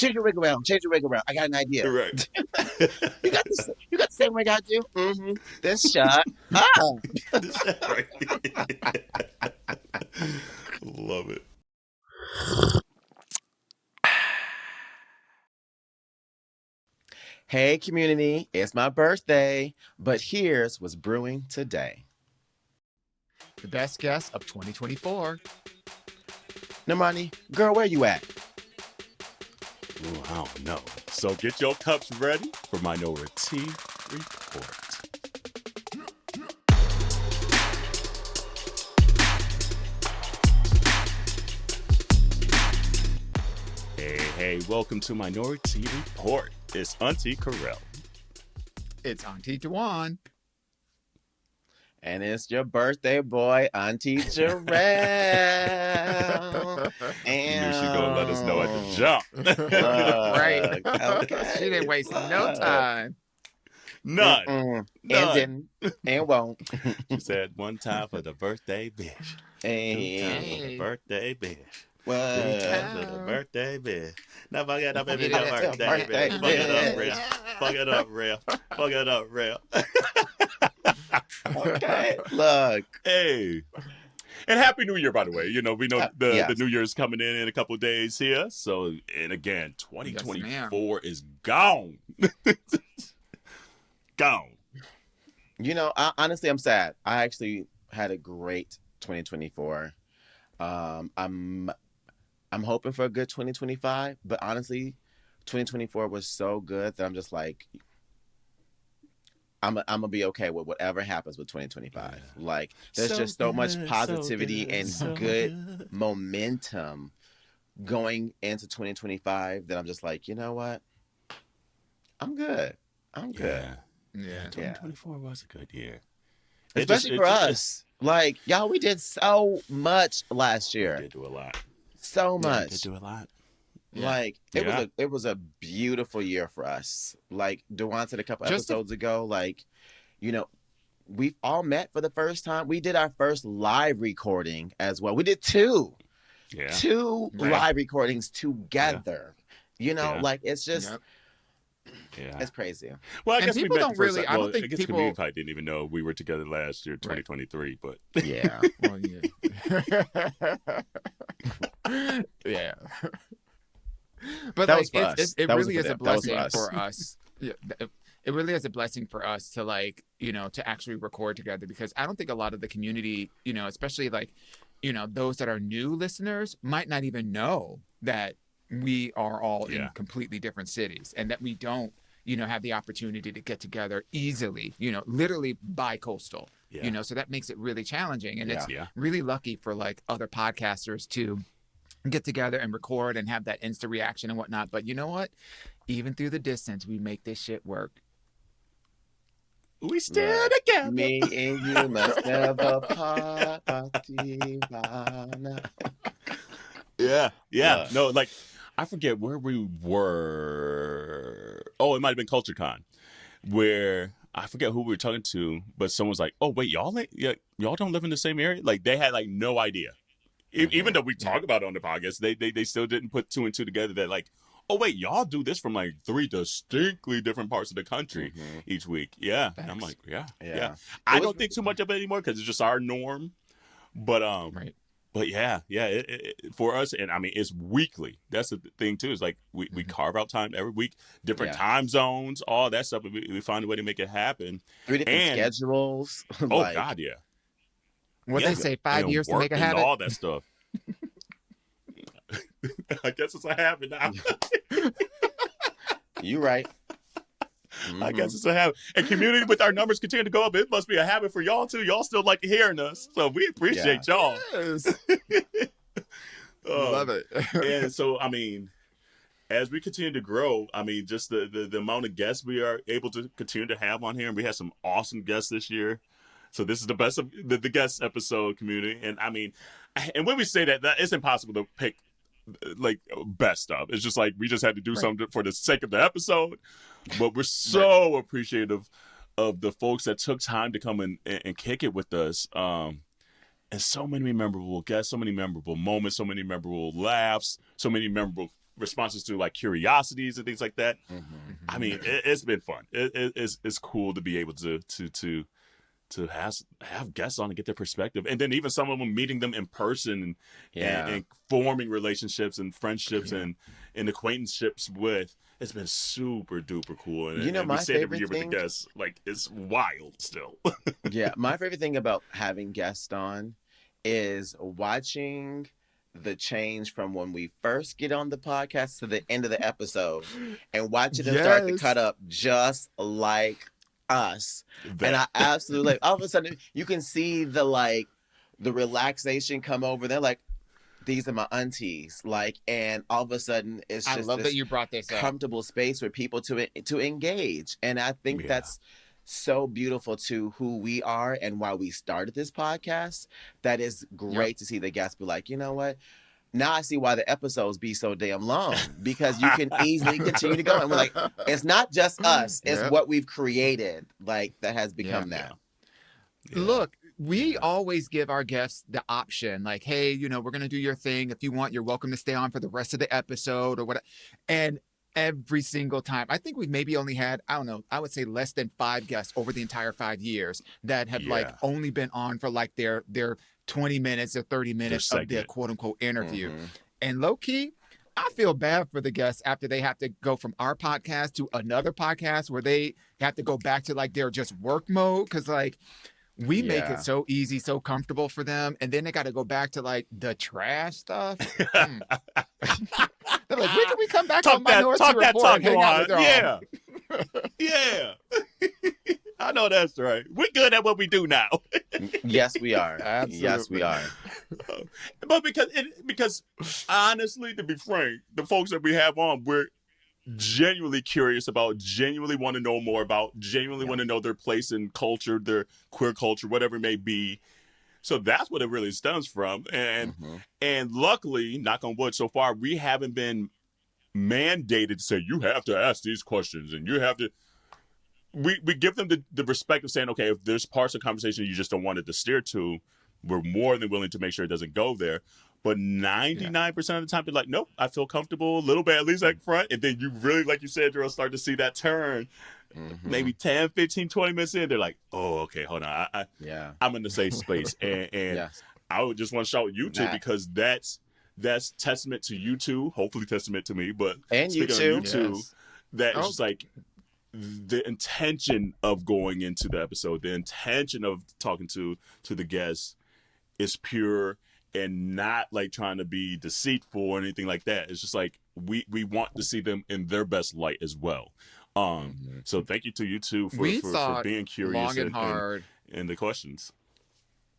Change your wig around. Change your wig around. I got an idea. Right. You got the same wig I do. Mm-hmm. Then shut up. Right. Love it. Hey, community. It's my birthday, but here's what's brewing today. The best guess of 2024. Normani, girl, where you at? Ooh, I don't know. So get your cups ready for Minority Report. Hey, welcome to Minority Report. It's Auntie Carell. It's Auntie Dewan. And it's your birthday boy, Auntie Jarrell. And knew she gonna let us know at the jump. Right. Okay. She didn't waste no time. None. And None. didn't. And won't. She said one time for the birthday bitch. Hey. 2 times for the birthday bitch. What? 3 times for the birthday bitch. Now fuck it up, baby, the Forget it, birthday bitch. Fuck it up, real. Fuck it up, real. Fuck it up, real. Okay. Look. Hey. And Happy New Year, by the way. You know, we know yes. the New Year is coming in a couple of days here. So, and again, 2024 Yes, is gone. Gone. You know, honestly, I'm sad. I actually had a great 2024. I'm hoping for a good 2025, but honestly, 2024 was so good that I'm just like, I'm gonna be okay with whatever happens with 2025. Yeah. Like, there's just so much positivity and good momentum going into 2025 that I'm just like, you know what? I'm good. I'm good. Yeah. 2024 was a good year. Especially for us. Like, y'all, we did so much last year. We did do a lot. So much. We did do a lot. Yeah. Like, it was a beautiful year for us. Like, Dewan said a couple episodes ago, like, you know, we've all met for the first time. We did our first live recording as well. We did two. Yeah. Two live recordings together. Yeah. You know, like, it's just... Yep. Yeah, it's crazy. Well, I guess people don't really. I don't think people. Community probably didn't even know we were together last year, 2023. But yeah, well, yeah, yeah. But that like, it really is a blessing for us. Yeah, it really is a blessing for us to, like, you know, to actually record together, because I don't think a lot of the community, you know, especially like, you know, those that are new listeners might not even know that we are all in completely different cities, and that we don't, you know, have the opportunity to get together easily, you know, literally bi-coastal, you know, so that makes it really challenging. And it's really lucky for like other podcasters to get together and record and have that instant reaction and whatnot. But you know what? Even through the distance, we make this shit work. We stand together. Me and you must never part. Yeah. No, like, I forget where we were. Oh, it might have been CultureCon, where I forget who we were talking to, but someone's like, "Oh, wait, y'all don't live in the same area?" Like, they had like no idea. Even though we talk about it on the podcast, they still didn't put two and two together. That like, oh wait, y'all do this from like 3 distinctly different parts of the country each week. Yeah, and I'm like, yeah. I don't think too much of it anymore because it's just our norm. But But for us, and I mean, it's weekly. That's the thing too. Is like we carve out time every week, different time zones, all that stuff. We find a way to make it happen. 3 different schedules. Oh like, God, yeah. What they say, 5 years to make a habit. All that stuff. I guess it's a habit now. You right. I guess it's a habit. And community, with our numbers continue to go up, it must be a habit for y'all too. Y'all still like hearing us, so we appreciate y'all. Yes. Love it. And so, I mean, as we continue to grow, I mean, just the amount of guests we are able to continue to have on here, and we had some awesome guests this year. So this is the best of the guest episode, community. And I mean, and when we say that it's impossible to pick like best of. It's just like we just had to do something for the sake of the episode. But we're so appreciative of the folks that took time to come and kick it with us. And so many memorable guests, so many memorable moments, so many memorable laughs, so many memorable responses to like curiosities and things like that. Mm-hmm. I mean, it's been fun. It's cool to be able to have guests on and get their perspective, and then even some of them meeting them in person and forming relationships and friendships and acquaintanceships with. It's been super duper cool. And, and my favorite every year thing, with the guests, like, it's wild still. Yeah, my favorite thing about having guests on is watching the change from when we first get on the podcast to the end of the episode, and watching them start to cut up just like us. And I absolutely, all of a sudden you can see the relaxation come over. They're like, these are my aunties, and all of a sudden it's just, I love that you brought this comfortable space for people to engage. And I think that's so beautiful to who we are and why we started this podcast. That is great to see the guests be like, you know what? Now I see why the episodes be so damn long, because you can easily continue to go. And we're like, it's not just us, it's what we've created, that has become that. Yeah. Look, we always give our guests the option, like, hey, we're going to do your thing. If you want, you're welcome to stay on for the rest of the episode or whatever. And every single time, I think we've maybe only had, I don't know, I would say less than 5 guests over the entire 5 years that have only been on for their 20 minutes or 30 minutes of their quote unquote interview. Mm-hmm. And low key, I feel bad for the guests after they have to go from our podcast to another podcast where they have to go back to their just work mode. Cause we make it so easy, so comfortable for them. And then they got to go back to the trash stuff. They're like, when can we come back on Minority Report and hang out with them? Yeah. I know that's right. We're good at what we do now. Yes, we are. Absolutely. Yes, we are. But because honestly, to be frank, the folks that we have on, we're genuinely curious about, genuinely want to know more about, genuinely want to know their place in culture, their queer culture, whatever it may be. So that's what it really stems from. And luckily, knock on wood, so far we haven't been mandated to say you have to ask these questions and you have to. We give them the respect of saying, okay, if there's parts of the conversation you just don't want it to steer to, we're more than willing to make sure it doesn't go there. But 99% of the time, they're like, nope, I feel comfortable a little bit, at least front. And then you really, like you said, Gerald, start to see that turn. Mm-hmm. Maybe 10, 15, 20 minutes in, they're like, oh, okay, hold on. I'm in the safe space. And I would just want to shout at you two because that's testament to you two, hopefully testament to me, but and you too. That it's just the intention of going into the episode, the intention of talking to the guests is pure and not trying to be deceitful or anything like that. It's just we want to see them in their best light as well. So thank you to you two for being curious long and hard and the questions.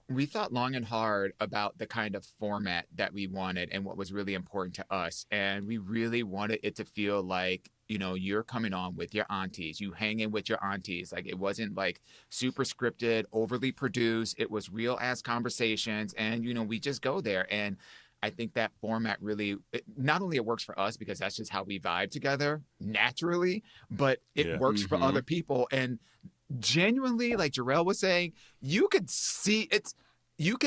We thought long and hard about the kind of format that we wanted and what was really important to us. And we really wanted it to feel like, you're coming on with your aunties, you hanging with your aunties. It wasn't super scripted, overly produced. It was real ass conversations. And, we just go there. And I think that format really, not only it works for us because that's just how we vibe together naturally, but it works for other people. And genuinely, like Jarrell was saying, you could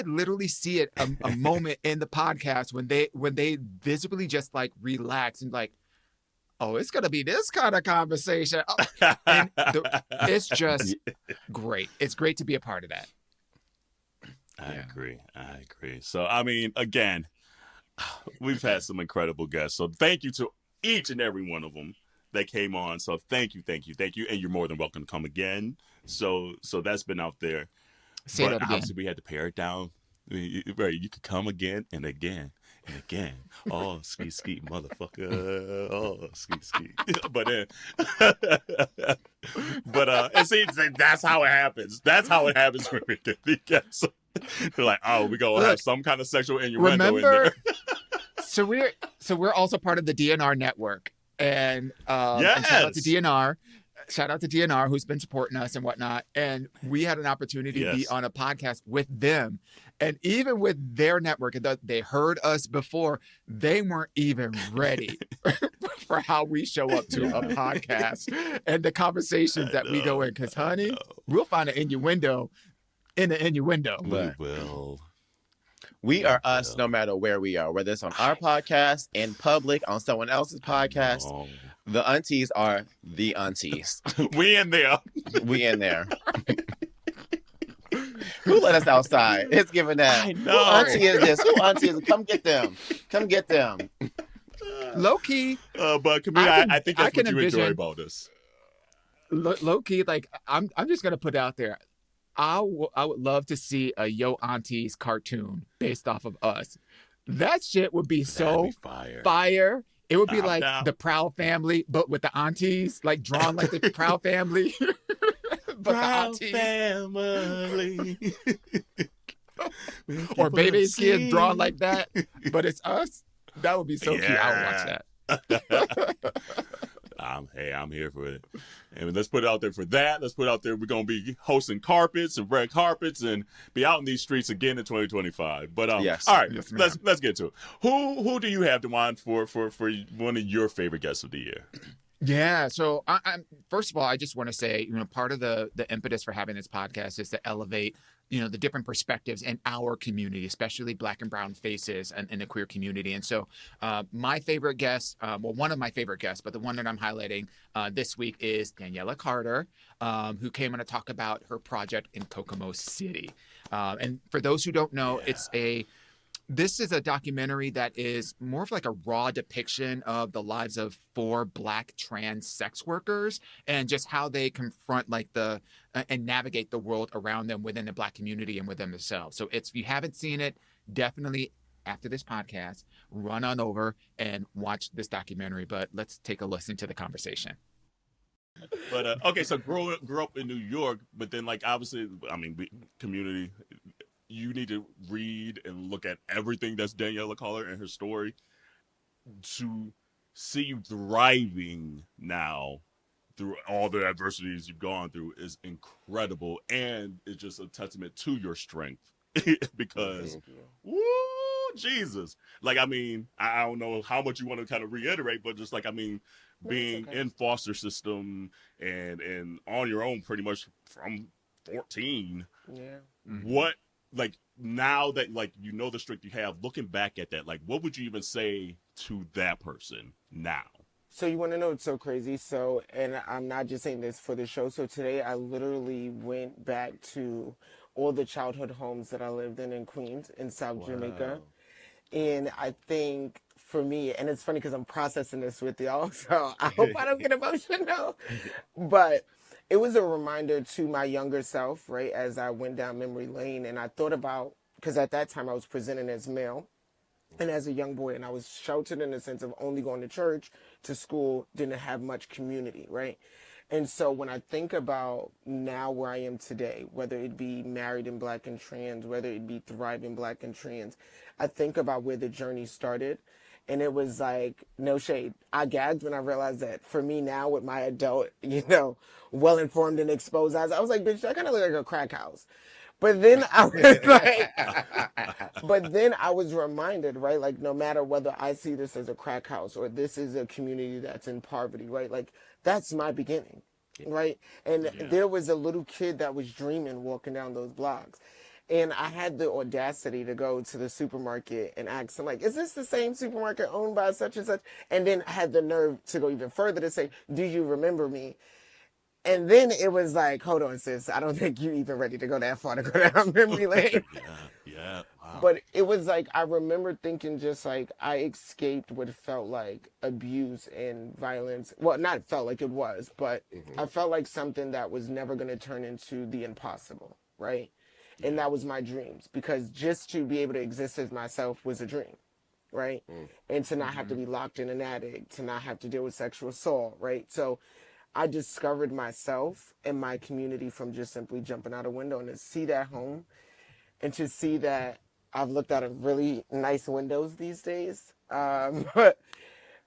literally see it a moment in the podcast when they visibly just relax and oh, it's going to be this kind of conversation. And it's just great. It's great to be a part of that. I agree. So, I mean, again, we've had some incredible guests. So thank you to each and every one of them that came on. So thank you. And you're more than welcome to come again. So that's been out there. Say that again. Obviously, we had to pare it down. Right, you could come again and again and again. Oh, ski, motherfucker. Oh, ski. And see, that's how it happens. That's how it happens when we get the guests. They're like, oh, we gonna have some kind of sexual innuendo in there. So we're also part of the DNR network, and shout out to DNR. Shout out to DNR, who's been supporting us and whatnot. And we had an opportunity to be on a podcast with them. And even with their network, they heard us before, they weren't even ready for how we show up to a podcast and the conversations that we go in. Because, honey, we'll find an innuendo in the innuendo. We will. We are us no matter where we are, whether it's on our podcast, in public, on someone else's podcast. The aunties are the aunties. We in there. We in there. Who let us outside? It's giving that. I know. Who auntie is this? Who auntie is it? Come get them. Come get them. Low key. But Camila, I think that's what you enjoy about this. Low key, like I'm just gonna put it out there. I would love to see a Yo Aunteas cartoon based off of us. That shit would be so fire. It would be like the Proud Family, but with the aunties, like drawn like the Proud Family. But Proud the Family. Or Baby's Kids drawn like that, but it's us. That would be so cute. I would watch that. I'm here for it. And let's put it out there for that. Let's put it out there. We're going to be hosting carpets and red carpets and be out in these streets again in 2025. But yes. All right, yes, let's get to it. Who do you have to mind for one of your favorite guests of the year? Yeah. So I'm first of all, I just want to say, part of the impetus for having this podcast is to elevate, the different perspectives in our community, especially Black and brown faces and in the queer community. And so my favorite guest, one of my favorite guests, but the one that I'm highlighting this week is Daniela Carter, who came on to talk about her project in Kokomo City. And for those who don't know, this is a documentary that is more of like a raw depiction of the lives of 4 Black trans sex workers and just how they confront and navigate the world around them within the Black community and within themselves. So if you haven't seen it, definitely after this podcast, run on over and watch this documentary. But let's take a listen to the conversation. But okay, so grew up in New York, but then obviously, community. You need to read and look at everything that's Daniela Carter and her story to see you thriving now through all the adversities you've gone through is incredible, and it's just a testament to your strength because, woo, Jesus. I don't know how much you want to kind of reiterate, but just being in foster system and on your own pretty much from 14. Yeah. What, now that the strength you have, looking back at that, what would you even say to that person now? So you want to know what's so crazy? So, and I'm not just saying this for the show. So today I literally went back to all the childhood homes that I lived in Queens, in South Jamaica. And I think for me, and it's funny because I'm processing this with y'all, so I hope I don't get emotional, but it was a reminder to my younger self, right, as I went down memory lane. And I thought about, because at that time I was presenting as male and as a young boy, and I was sheltered in the sense of only going to church, to school, didn't have much community, right? And so when I think about now where I am today, whether it be married and Black and trans, whether it be thriving Black and trans, I think about where the journey started. And it was no shade. I gagged when I realized that for me now with my adult, well-informed and exposed eyes, I was like, bitch, that kind of look like a crack house. But then I was reminded, right? No matter whether I see this as a crack house or this is a community that's in poverty, right? That's my beginning, right? And there was a little kid that was dreaming walking down those blocks. And I had the audacity to go to the supermarket and ask him, is this the same supermarket owned by such and such? And then I had the nerve to go even further to say, do you remember me? And then it was hold on, sis, I don't think you even ready to go that far to go down memory lane. Yeah. Wow. But it was I remember thinking just I escaped what felt like abuse and violence. Well, not felt like it was, but I felt like something that was never going to turn into the impossible, right? And that was my dreams, because just to be able to exist as myself was a dream, right? And to not have to be locked in an attic, to not have to deal with sexual assault, right? So I discovered myself and my community from just simply jumping out a window, and to see that home and to see that I've looked out of really nice windows these days,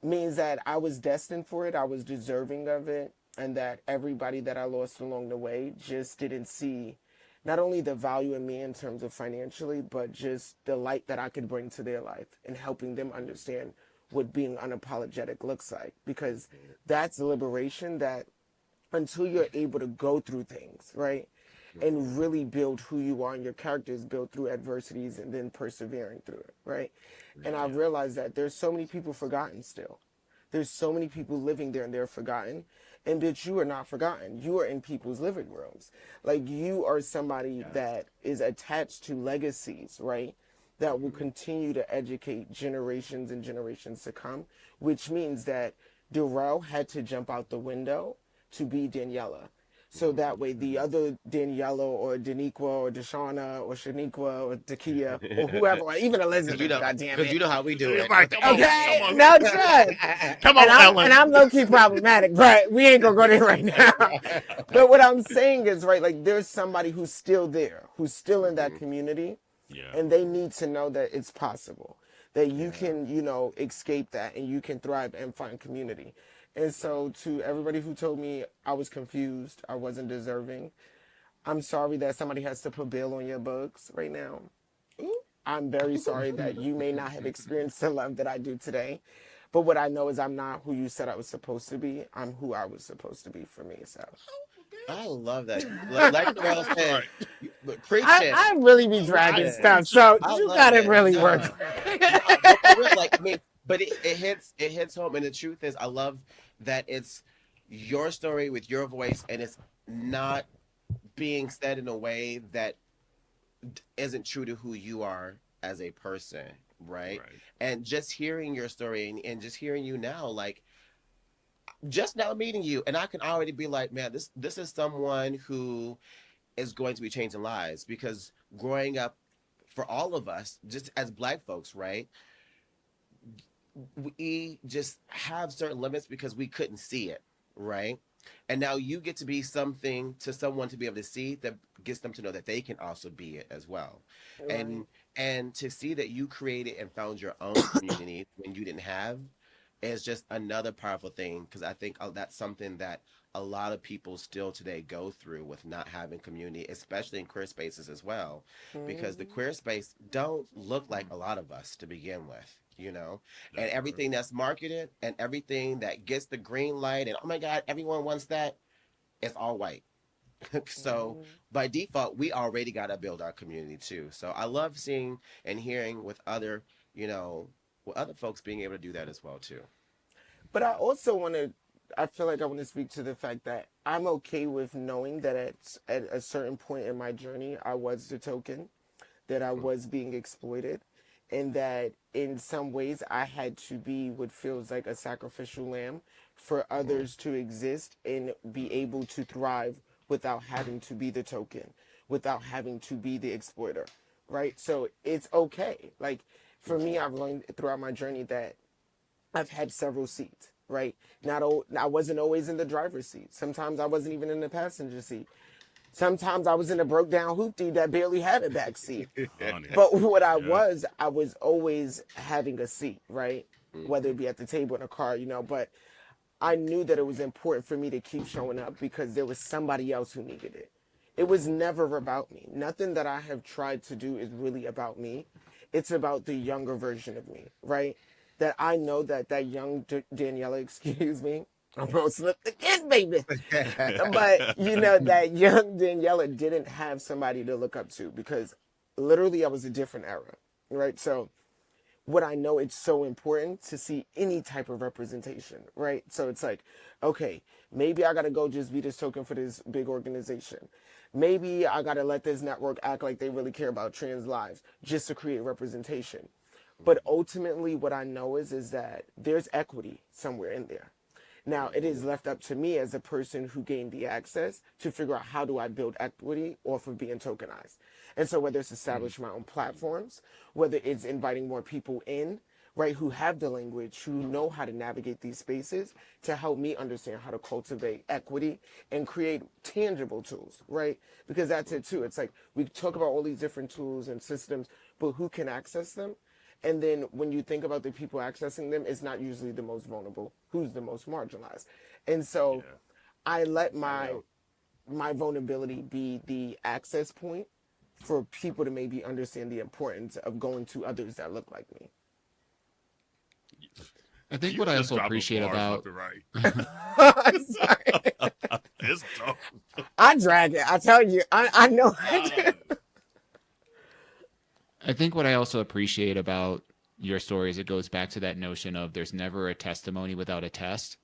means that I was destined for it. I was deserving of it. And that everybody that I lost along the way just didn't see not only the value in me in terms of financially, but just the light that I could bring to their life and helping them understand what being unapologetic looks like. Because that's liberation, that until you're able to go through things, right? and really build who you are, and your character is built through adversities and then persevering through it, right? And I realized that there's so many people forgotten still. There's so many people living there and they're forgotten. And bitch, you are not forgotten. You are in people's living rooms. Like, you are somebody that is attached to legacies, right? That will continue to educate generations and generations to come, which means that Darrell had to jump out the window to be Daniela. So that way the other Daniela or Daniqua or Deshauna or Shaniqua or Takia or whoever, or even Elizabeth, goddammit. Because you know how we do it. Okay, no trust. Come on, Ellen. And I'm low-key problematic, but we ain't gonna go there right now. But what I'm saying is, right, like, there's somebody who's still there, who's still in that community, and they need to know that it's possible, that you can, you know, escape that and you can thrive and find community. And so to everybody who told me I was confused, I wasn't deserving, I'm sorry that somebody has to put bail on your books right now. I'm very sorry that you may not have experienced the love that I do today. But what I know is I'm not who you said I was supposed to be. I'm who I was supposed to be for me. So I love that. Like Darrell said, preach it. I really be dragging stuff, so you gotta really work. But for real, like, I mean, but it hits home, and the truth is, I love that it's your story with your voice, and it's not being said in a way that isn't true to who you are as a person, right? And just hearing your story and just hearing you now, like, just now meeting you, and I can already be like, man, this is someone who is going to be changing lives, because growing up for all of us, just as Black folks, right, we just have certain limits because we couldn't see it, right? And now you get to be something to someone to be able to see that gets them to know that they can also be it as well. Right. And to see that you created and found your own community when you didn't have is just another powerful thing, because I think that's something that a lot of people still today go through with not having community, especially in queer spaces as well, because the queer space don't look like a lot of us to begin with, you know, and everything that's marketed and everything that gets the green light and, oh my God, everyone wants that, it's all white. So by default, we already got to build our community too. So I love seeing and hearing with other, you know, with other folks being able to do that as well too. But I also I feel like I want to speak to the fact that I'm okay with knowing that at a certain point in my journey, I was the token, that I was being exploited, and that in some ways I had to be what feels like a sacrificial lamb for others to exist and be able to thrive without having to be the token, without having to be the exploiter, right? So it's okay. Like, for me, I've learned throughout my journey that I've had several seats, right? I wasn't always in the driver's seat. Sometimes I wasn't even in the passenger seat. Sometimes I was in a broke down hoopty that barely had a back seat. But what I was always having a seat, right? Whether it be at the table in a car, you know, but I knew that it was important for me to keep showing up because there was somebody else who needed it. It was never about me. Nothing that I have tried to do is really about me. It's about the younger version of me, right? That I know that young Daniela, excuse me, I'm going to slip again, baby. But, you know, that young Daniela didn't have somebody to look up to because literally I was a different era, right? So what I know, it's so important to see any type of representation, right? So it's like, okay, maybe I got to go just be this token for this big organization. Maybe I got to let this network act like they really care about trans lives just to create representation. But ultimately, what I know is that there's equity somewhere in there. Now, it is left up to me as a person who gained the access to figure out how do I build equity off of being tokenized. And so whether it's establishing my own platforms, whether it's inviting more people in, right, who have the language, who know how to navigate these spaces to help me understand how to cultivate equity and create tangible tools, right? Because that's it too. It's like we talk about all these different tools and systems, but who can access them? And then when you think about the people accessing them, it's not usually the most vulnerable, who's the most marginalized. And so I let my vulnerability be the access point for people to maybe understand the importance of going to others that look like me. I think what I also appreciate about It's dope. I drag it. I tell you, I know. I do. I think what I also appreciate about your story is it goes back to that notion of there's never a testimony without a test.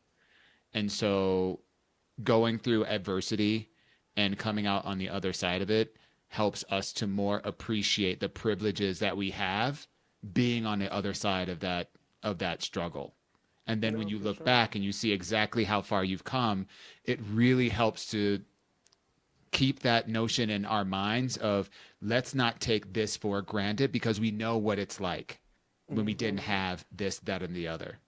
And so going through adversity and coming out on the other side of it helps us to more appreciate the privileges that we have being on the other side of that struggle. And then when you look back and you see exactly how far you've come, it really helps to keep that notion in our minds of let's not take this for granted because we know what it's like when we didn't have this, that, and the other.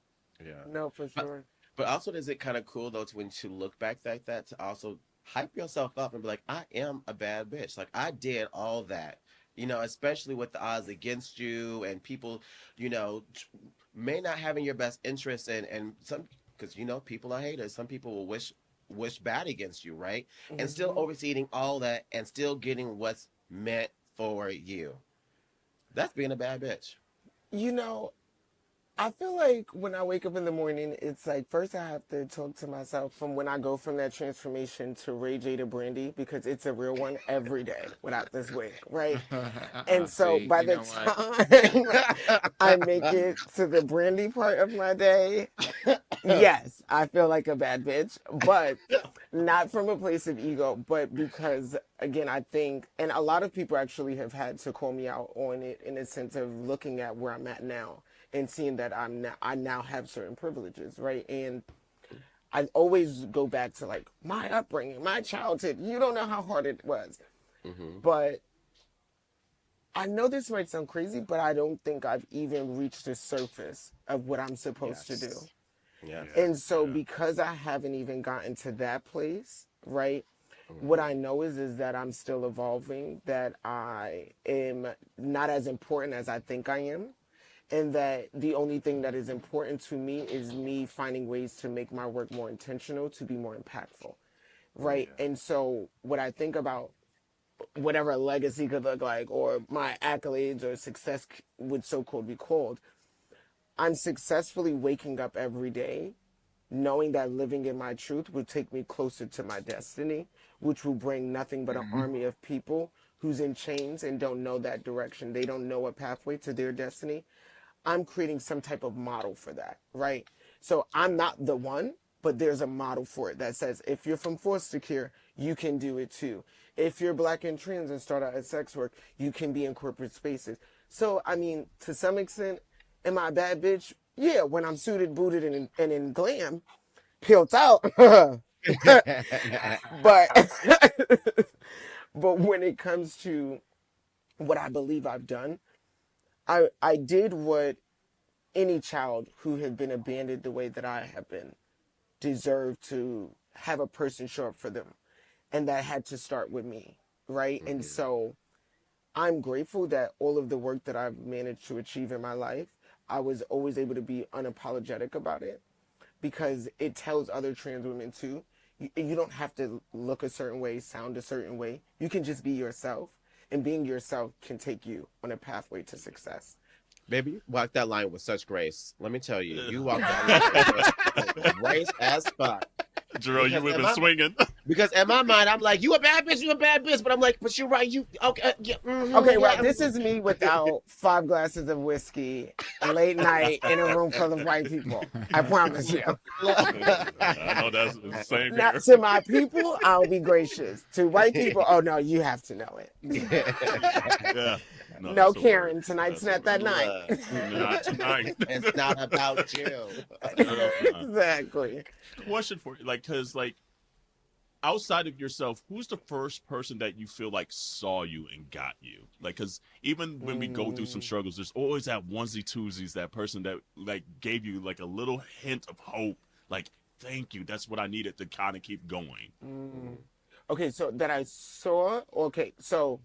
Yeah. No, for sure. But also, is it kind of cool though to look back like that to also hype yourself up and be like, I am a bad bitch. Like I did all that, especially with the odds against you and people, may not having your best interests and some because people are haters. Some people will wish bad against you, right? And still overseeing all that and still getting what's meant for you. That's being a bad bitch. I feel like when I wake up in the morning, it's like first I have to talk to myself from when I go from that transformation to Ray J to Brandy because it's a real one every day without this wig, right? And so by the time I make it to the Brandy part of my day, yes, I feel like a bad bitch, but not from a place of ego, but because again, I think, and a lot of people actually have had to call me out on it in a sense of looking at where I'm at now. And seeing that I now have certain privileges, right? And I always go back to like my upbringing, my childhood. You don't know how hard it was. But I know this might sound crazy, but I don't think I've even reached the surface of what I'm supposed to do. Yeah. And so because I haven't even gotten to that place, right? What I know is that I'm still evolving, that I am not as important as I think I am. And that the only thing that is important to me is me finding ways to make my work more intentional, to be more impactful, right? And so what I think about whatever legacy could look like, or my accolades or success would so-called be called, I'm successfully waking up every day knowing that living in my truth will take me closer to my destiny, which will bring nothing but an army of people who's in chains and don't know that direction. They don't know a pathway to their destiny. I'm creating some type of model for that, right? So I'm not the one, but there's a model for it that says, if you're from foster care, you can do it too. If you're Black and trans and start out at sex work, you can be in corporate spaces. So, I mean, to some extent, am I a bad bitch? Yeah, when I'm suited, booted, and in glam, peeled out. but but when it comes to what I believe I've done, I did what any child who had been abandoned the way that I have been deserved to have a person show up for them. And that had to start with me, right? And so I'm grateful that all of the work that I've managed to achieve in my life, I was always able to be unapologetic about it because it tells other trans women too, you don't have to look a certain way, sound a certain way. You can just be yourself. And being yourself can take you on a pathway to success. Baby, you walked that line with such grace. Let me tell you, you walked that line with grace as fuck. Jerome, you would have been swinging. Because in my mind, I'm like, you a bad bitch. But I'm like, but you're right. You okay? Yeah, okay, well, this is me without 5 glasses of whiskey, a late night in a room full of white people. I promise you. I know that's the same. Now, to my people, I'll be gracious. To white people, oh no, you have to know it. Yeah. No, Karen, tonight's not that night. Not tonight. It's not about you. Exactly. Question for you, because outside of yourself, who's the first person that you feel like saw you and got you? Because even when we go through some struggles, there's always that onesie twosies, that person that gave you a little hint of hope. Thank you. That's what I needed to kind of keep going. Okay, so that I saw. Okay, so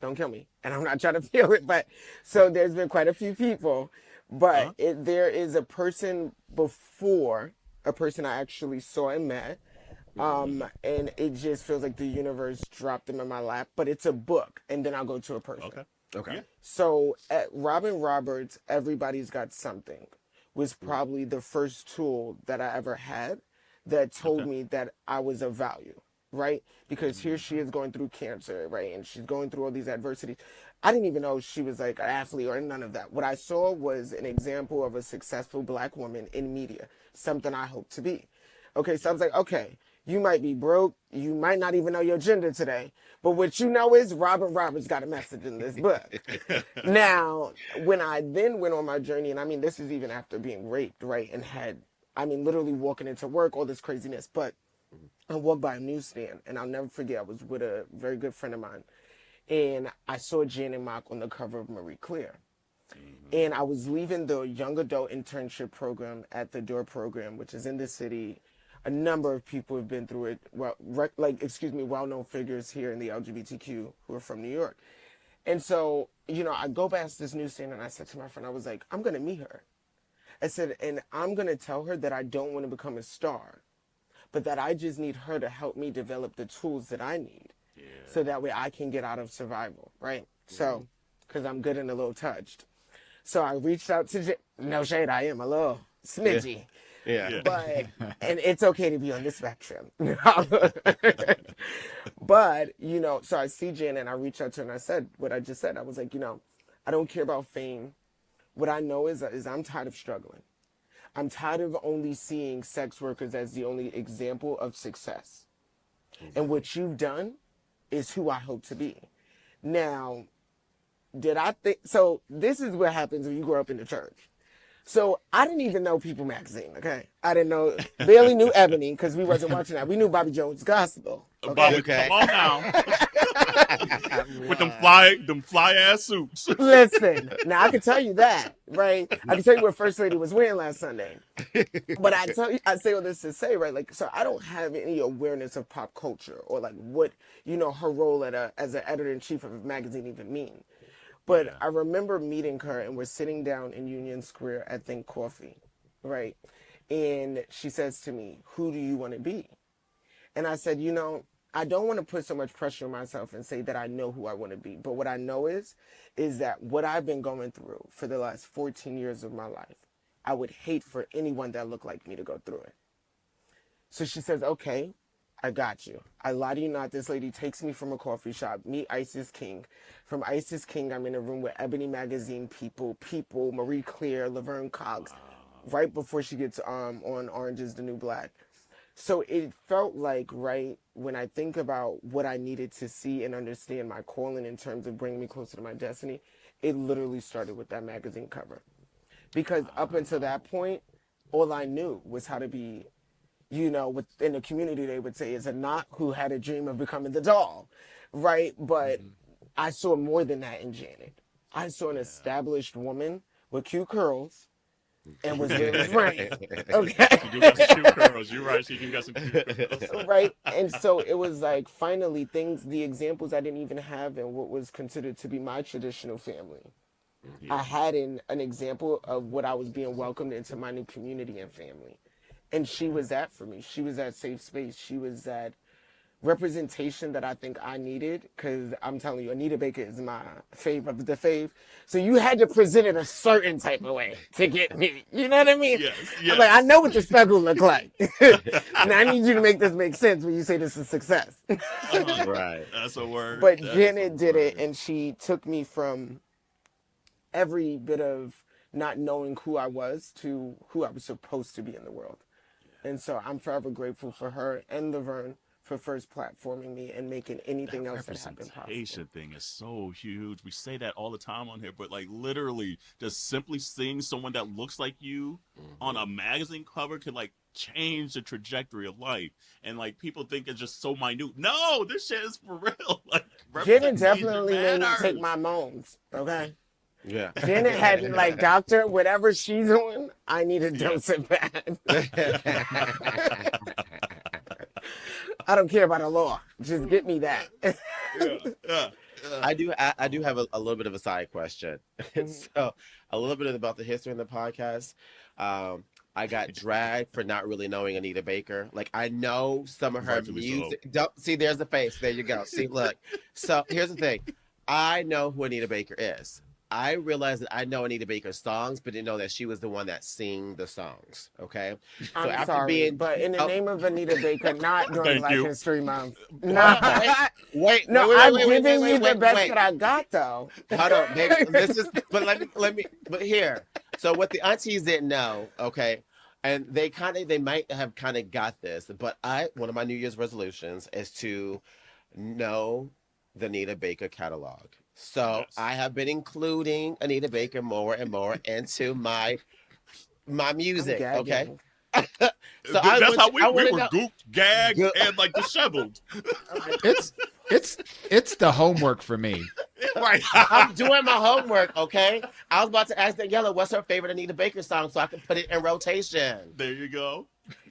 don't kill me, and I'm not trying to feel it, but so there's been quite a few people, but there is a person before a person I actually saw and met. And it just feels like the universe dropped them in my lap, but it's a book, and then I'll go to a person. Okay. Yeah. So at Robin Roberts, Everybody's Got Something was probably the first tool that I ever had that told me that I was of value, right? Because here she is going through cancer, right? And she's going through all these adversities. I didn't even know she was like an athlete or none of that. What I saw was an example of a successful Black woman in media, something I hope to be. Okay, so I was like, okay, you might be broke, you might not even know your gender today, but what you know is Robert Roberts got a message in this book. Now, when I then went on my journey, and I mean, this is even after being raped, right? And had, I mean, literally walking into work, all this craziness, but I walked by a newsstand, and I'll never forget, I was with a very good friend of mine, and I saw Janet Mock on the cover of Marie Claire. And I was leaving the young adult internship program at the Door program, which is in the city. A number of people have been through it. Well, well-known figures here in the LGBTQ who are from New York. And so, you know, I go past this newsstand and I said to my friend, I was like, I'm going to meet her. I said, and I'm going to tell her that I don't want to become a star, but that I just need her to help me develop the tools that I need. Yeah. So that way I can get out of survival, right? Mm-hmm. So, because I'm good and a little touched. So I reached out to, no shade, I am a little smidgy. Yeah. But, and it's okay to be on the spectrum. But, you know, so I see Jen and I reach out to her and I said what I just said. I was like, you know, I don't care about fame. What I know is I'm tired of struggling. I'm tired of only seeing sex workers as the only example of success. Mm-hmm. And what you've done is who I hope to be. Now, so this is what happens when you grow up in the church. So I didn't even know People magazine, okay? I didn't know, barely knew Ebony because we wasn't watching that. We knew Bobby Jones Gospel. Okay? Bobby, okay. Come on now. With them fly ass suits. Listen, now I can tell you that, right? I can tell you what First Lady was wearing last Sunday. But I say all this to say, right? Like, so I don't have any awareness of pop culture or like what, you know, her role as an editor-in-chief of a magazine even mean. But yeah. I remember meeting her and we're sitting down in Union Square at Think Coffee, right? And she says to me, who do you want to be? And I said, you know, I don't want to put so much pressure on myself and say that I know who I want to be. But what I know is that what I've been going through for the last 14 years of my life, I would hate for anyone that looked like me to go through it. So she says, okay, I got you. I lie to you not. This lady takes me from a coffee shop, meet Isis King. From Isis King, I'm in a room with Ebony magazine people, Marie Claire, Laverne Cox, right before she gets on Orange is the New Black. So it felt like, right, when I think about what I needed to see and understand my calling in terms of bringing me closer to my destiny, it literally started with that magazine cover. Because up until that point, all I knew was how to be, you know, within the community, they would say, is a knot who had a dream of becoming the doll, right? But I saw more than that in Janet. I saw an established woman with cute curls and was very frank. Okay. She do got some cute curls. You're right. She do got some cute curls. Right. And so it was like, finally, the examples I didn't even have in what was considered to be my traditional family. Yeah. I had an example of what I was being welcomed into my new community and family. And she was that for me. She was that safe space. She was that representation that I think I needed. Because I'm telling you, Anita Baker is my fave of the fave. So you had to present it a certain type of way to get me. You know what I mean? Yes. I'm like, I know what the struggle look like. And I need you to make this make sense when you say this is success. Right. That's a word. But Janet did it, and she took me from every bit of not knowing who I was to who I was supposed to be in the world. And so I'm forever grateful for her and Laverne for first platforming me and making anything else that happen possible. The representation thing is so huge. We say that all the time on here, but like literally just simply seeing someone that looks like you on a magazine cover could like change the trajectory of life. And like people think it's just so minute. No, this shit is for real. Like Janet definitely made me take my moans, okay? Yeah. Janet had me like, doctor, whatever she's on, I need a dose of that. I don't care about the law. Just get me that. I do have a little bit of a side question. So a little bit about the history of the podcast. I got dragged for not really knowing Anita Baker. Like, I know some of her music. See, there's the face. There you go. See, look. So here's the thing. I know who Anita Baker is. I realized that I know Anita Baker's songs, but didn't know that she was the one that sing the songs. Okay, so I'm after sorry, but in the name of Anita Baker, not during Thank Black you. History Month. Hold Nah. on, wait, No, wait, I'm wait, wait, giving wait, you the wait, best wait. that I got, though. Hold on, baby. This is, but let me, but here. So what the aunties didn't know, okay, and they might have kind of got this, but one of my New Year's resolutions is to know the Anita Baker catalog. So Yes. I have been including Anita Baker more and more into my music. Okay, gagging. so That's how I we want to were know. gooped, gagged, Good. and like disheveled. It's the homework for me. Right. I'm doing my homework, okay? I was about to ask Daniela what's her favorite Anita Baker song so I can put it in rotation. There you go.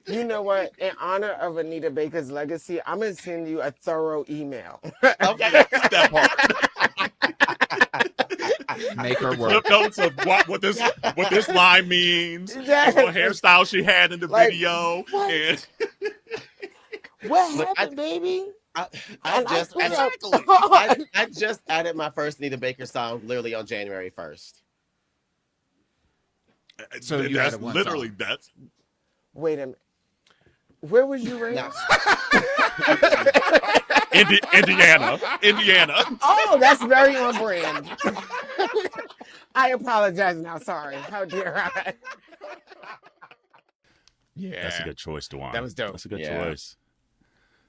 You know what? In honor of Anita Baker's legacy, I'm going to send you a thorough email. Okay. Yes, that part. Make her Clip work. notes of what this line means, Yes. what hairstyle she had in the Like, video, what? and What Look, happened, baby? I And I just stood added, up. I just added my first Anita Baker song literally on January 1st. So you that's had one literally song. that's Wait a minute. Where was you raised? Now, Indiana. Oh, that's very on brand. I apologize now. Sorry. How dare I? Yeah. That's a good choice, Dewan. That was dope. That's a good Yeah. choice.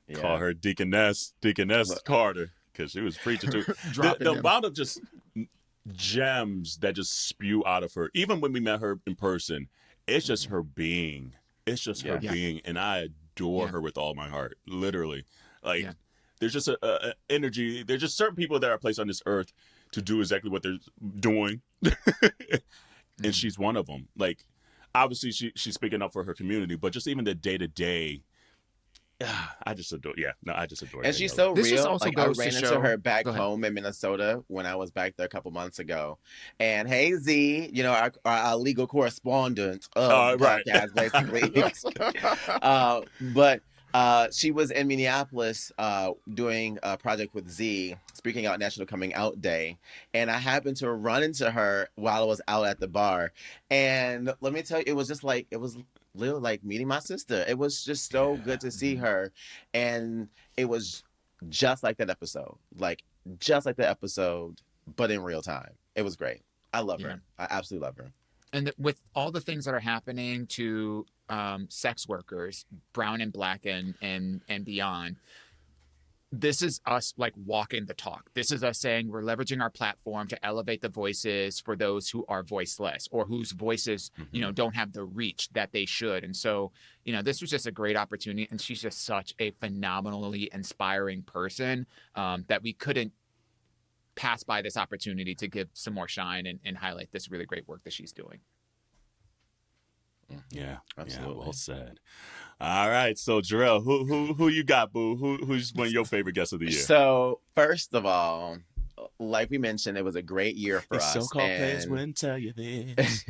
yeah. Call her Deaconess Look. Carter, because she was preaching too. Dropping the them. amount of just gems that just spew out of her, even when we met her in person, it's just her being. It's just her Yeah. being, and I adore Yeah. her with all my heart. Literally, like Yeah. there's just a energy. There's just certain people that are placed on this earth to do exactly what they're doing, and she's one of them. Like, obviously, she's speaking up for her community, but just even the day to day. I just adore. Yeah, no, I just adore. And she's Daniela. so This just real. also Like I goes to ran into show- her back Go ahead. home in Minnesota when I was back there a couple months ago. And hey Z, you know, our legal correspondent of the Right. podcast, basically. But she was in Minneapolis doing a project with Z, speaking out National Coming Out Day. And I happened to run into her while I was out at the bar. And let me tell you, it was just like, it was literally like meeting my sister. It was just so good to see her. And it was just like that episode. Like, just like the episode, but in real time. It was great. I love Yeah. her. I absolutely love her. And with all the things that are happening to sex workers, brown and black and beyond, this is us like walking the talk. This is us saying we're leveraging our platform to elevate the voices for those who are voiceless or whose voices, you know, don't have the reach that they should. And so, you know, this was just a great opportunity. And she's just such a phenomenally inspiring person that we couldn't pass by this opportunity to give some more shine and highlight this really great work that she's doing. Yeah, Absolutely. Yeah, well said. All right, so Jarrell, who you got, boo? Who's one of your favorite guests of the year? So, first of all, like we mentioned, it was a great year for us. So-called players and, wouldn't tell you this.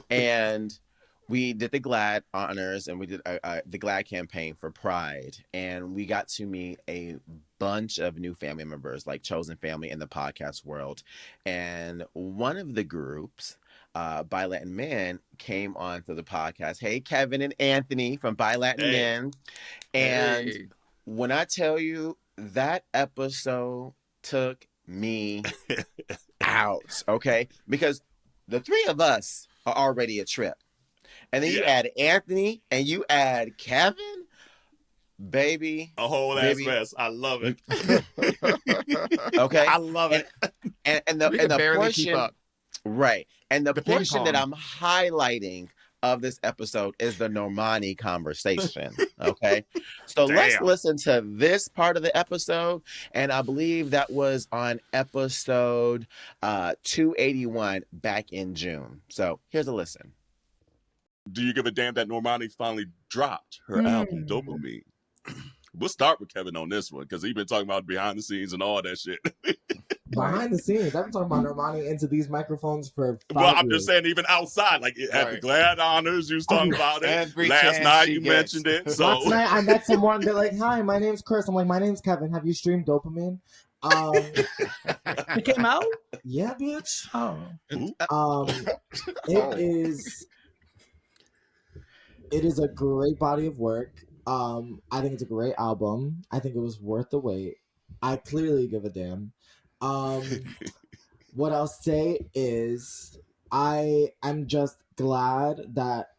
and we did the GLAAD honors and we did the GLAAD campaign for Pride. And we got to meet a bunch of new family members, like chosen family in the podcast world. And one of the groups, bylatinmen, came on to the podcast. Hey, Kevin and Anthony from bylatinmen. And when I tell you that episode took me out, okay? Because the three of us are already a trip. And then you add Anthony and you add Kevin, baby. A whole ass mess. I love it. Okay. I love it. And the barely portion, keep up. right. And the ping portion that pong. I'm highlighting of this episode is the Normani conversation. Okay. So let's Damn. listen to this part of the episode. And I believe that was on episode 281 back in June. So here's a listen. Do you give a damn that Normani finally dropped her album, Dopamine? We'll start with Kevin on this one because he's been talking about behind the scenes and all that shit. Behind the scenes, I've been talking about Normani into these microphones for 5 Well, I'm years. just saying, even outside, like at the GLAAD honors, you was talking about it. Every Last chance night she you gets. mentioned it. So Last night I met someone. They're like, "Hi, my name's Chris." I'm like, "My name's Kevin. Have you streamed Dopamine?" It came out? Yeah, bitch. Oh. It is a great body of work. I think it's a great album. I think it was worth the wait. I clearly give a damn. What I'll say is I am just glad that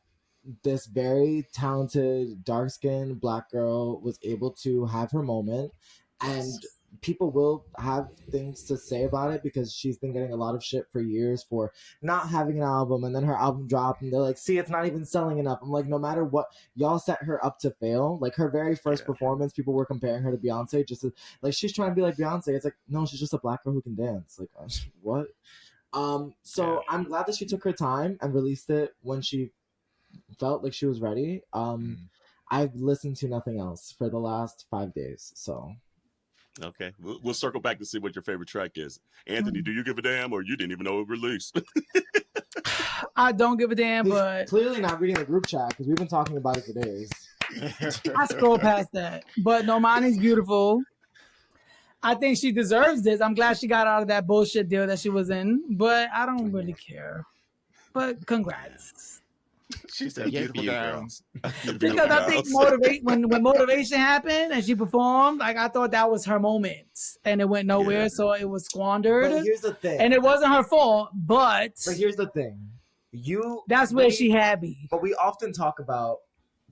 this very talented, dark skinned black girl was able to have her moment. And people will have things to say about it because she's been getting a lot of shit for years for not having an album, and then her album dropped and they're like, see, it's not even selling enough. I'm like, no matter what, y'all set her up to fail. Like her very first performance, people were comparing her to Beyonce, just to, like, she's trying to be like Beyonce. It's like, no, she's just a black girl who can dance. Like, what? So I'm glad that she took her time and released it when she felt like she was ready. I've listened to nothing else for the last 5 days, so okay, we'll circle back to see what your favorite track is. Anthony, do you give a damn, or you didn't even know it released? I don't give a damn, he's but clearly not reading the group chat because we've been talking about it for days. I scroll past that. But Normani's beautiful. I think she deserves this. I'm glad she got out of that bullshit deal that she was in, but I don't really care. But congrats. She said, "Yay for you, girls." Because I think when motivation happened and she performed, like I thought that was her moment, and it went nowhere, so it was squandered. But here's the thing, and it wasn't her fault. But here's the thing, that's where she had me. But we often talk about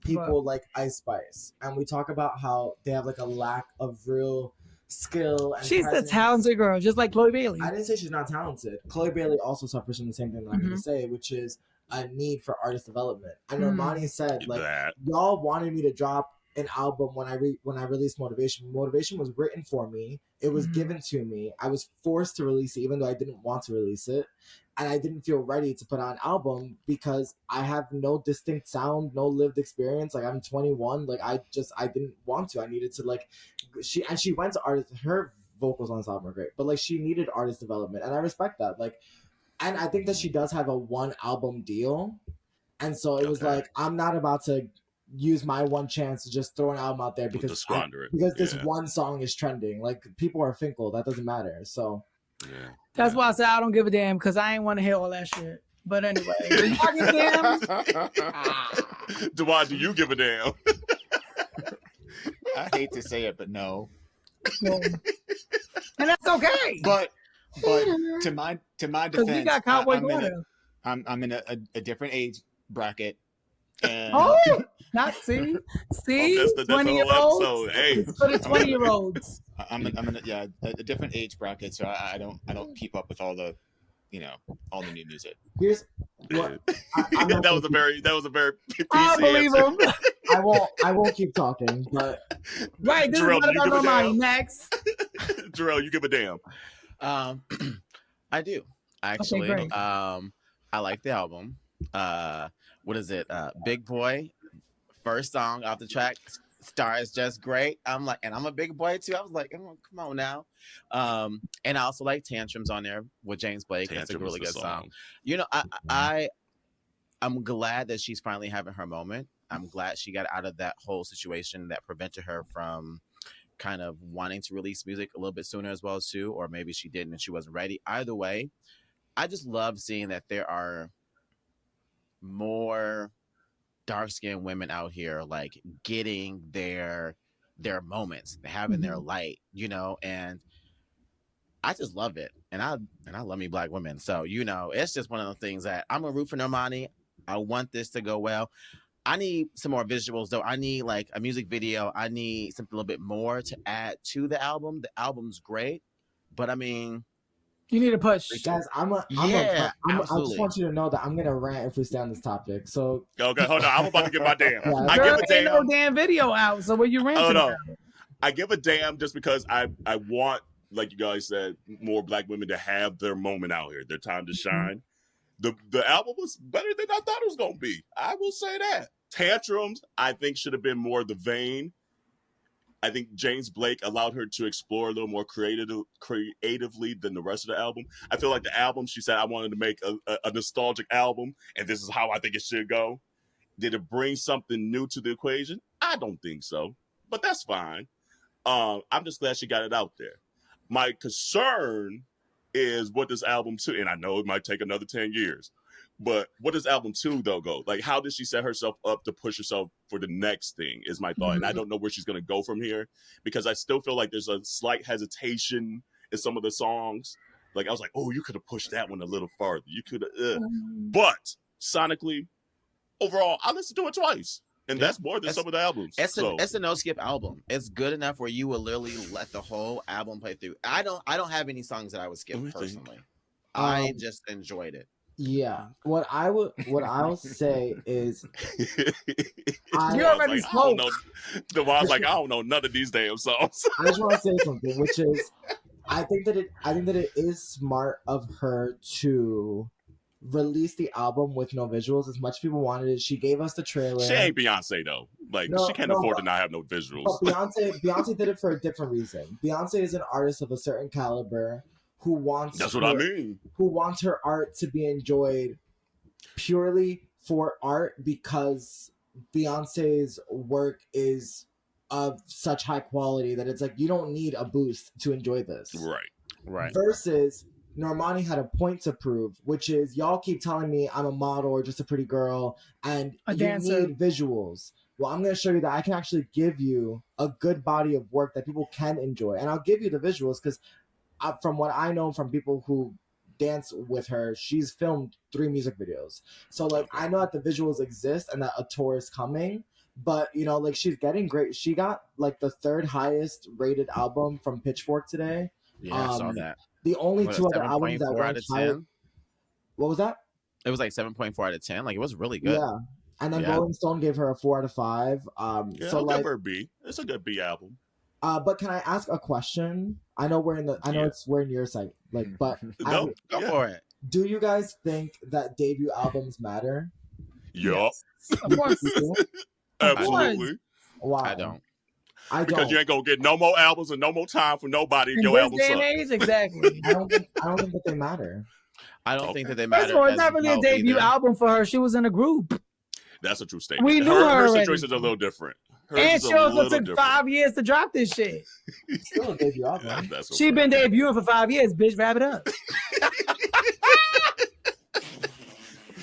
people like Ice Spice, and we talk about how they have like a lack of real skill. And she's presence. a talented girl, just like Chloe Bailey. I didn't say she's not talented. Chloe Bailey also suffers from the same thing that I'm going to say, which is a need for artist development. And Normani said, like, y'all wanted me to drop an album when I released Motivation. Motivation was written for me. It was given to me. I was forced to release it, even though I didn't want to release it. And I didn't feel ready to put out an album because I have no distinct sound, no lived experience. Like, I'm 21. Like, I didn't want to. I needed to, like, she went to artist. Her vocals on this album are great, but, like, she needed artist development. And I respect that. Like, and I think that she does have a 1 album deal. And so it was like, I'm not about to use my one chance to just throw an album out there because this one song is trending. Like, people are fickle. That doesn't matter. So that's why I said I don't give a damn, because I ain't want to hear all that shit. But anyway, do y'all give a damn? Dewad, do you give a damn? I hate to say it, but no. And that's okay. But to my defense, we got Cowboy I'm in a different age bracket. And not see, that's 20-year-olds. Hey, for the 20-year-olds. I'm in a different age bracket, so I don't keep up with all the all the new music. Here's what that was a very PC I believe him. I won't keep talking, but right, this Jarrell, is what about Normani next. Jarrell, you give a damn. I do actually. Okay, I like the album. What is it? Big Boy, first song off the track. Star is just great. I'm like, and I'm a big boy too. I was like, oh, come on now. And I also like Tantrums on there with James Blake. That's a really good song. I'm glad that she's finally having her moment. I'm glad she got out of that whole situation that prevented her from kind of wanting to release music a little bit sooner as well too, or maybe she didn't and she wasn't ready. Either way, I just love seeing that there are more dark-skinned women out here like getting their moments, having their light, and I just love it. And I love me black women. So, it's just one of the things that I'm gonna root for Normani. I want this to go well. I need some more visuals though. I need like a music video. I need something a little bit more to add to the album. The album's great, but I mean, you need a push. Guys, I just want you to know that I'm gonna rant if we stay on this topic. So okay, hold on. I'm about to get my damn. I give a damn. Ain't no damn video out. So what you ranting about? I give a damn just because I want, like you guys said, more black women to have their moment out here, their time to shine. The album was better than I thought it was gonna be. I will say that. Tantrums, I think, should have been more the vein. I think James Blake allowed her to explore a little more creatively than the rest of the album. I feel like the album, she said, I wanted to make a nostalgic album, and this is how I think it should go. Did it bring something new to the equation? I don't think so, but that's fine. I'm just glad she got it out there. My concern is what this album 2, and I know it might take another 10 years, but what does album 2 though go? Like, how does she set herself up to push herself for the next thing is my thought. And I don't know where she's going to go from here, because I still feel like there's a slight hesitation in some of the songs. Like, I was like, oh, you could have pushed that one a little farther. You could have, but sonically, overall, I listened to it twice. And that's more than some of the albums. It's a no skip album. It's good enough where you will literally let the whole album play through. I don't have any songs that I would skip personally. I just enjoyed it. Yeah. What I'll say is you already spoke. I was like, I don't know none of these damn songs. I just want to say something, which is I think that it is smart of her to release the album with no visuals. As much as people wanted it, she gave us the trailer. She ain't Beyonce though. Like, she can't afford to not have no visuals. But Beyonce did it for a different reason. Beyonce is an artist of a certain caliber who wants who wants her art to be enjoyed purely for art, because Beyonce's work is of such high quality that it's like you don't need a boost to enjoy this. Right. Versus Normani had a point to prove, which is y'all keep telling me I'm a model or just a pretty girl and you need visuals. Well, I'm going to show you that I can actually give you a good body of work that people can enjoy. And I'll give you the visuals because from what I know from people who dance with her, she's filmed 3 music videos. So, like, I know that the visuals exist and that a tour is coming. But, you know, like, she's getting great. She got, like, the 3rd highest rated album from Pitchfork today. Yeah, I saw that. The only 2 other albums that went higher. What was that? It was like 7.4 out of 10. Like, it was really good. Yeah. And then Rolling Stone gave her a 4 out of 5. So I'll give her a B. It's a good B album. But can I ask a question? I know we're in your site. Like, but go for it. Do you guys think that debut albums matter? Yup. Yes. Of course. Absolutely. Wow. I don't. Because you ain't gonna get no more albums and no more time for nobody. In your album exactly. I don't think that they matter. I don't think that they matter. First of all, it's not really a debut album for her. She was in a group. That's a true statement. We knew her situation is a little different. And she also took 5 years to drop this shit. Still a debut album. She been debuting for 5 years, bitch. Wrap it up.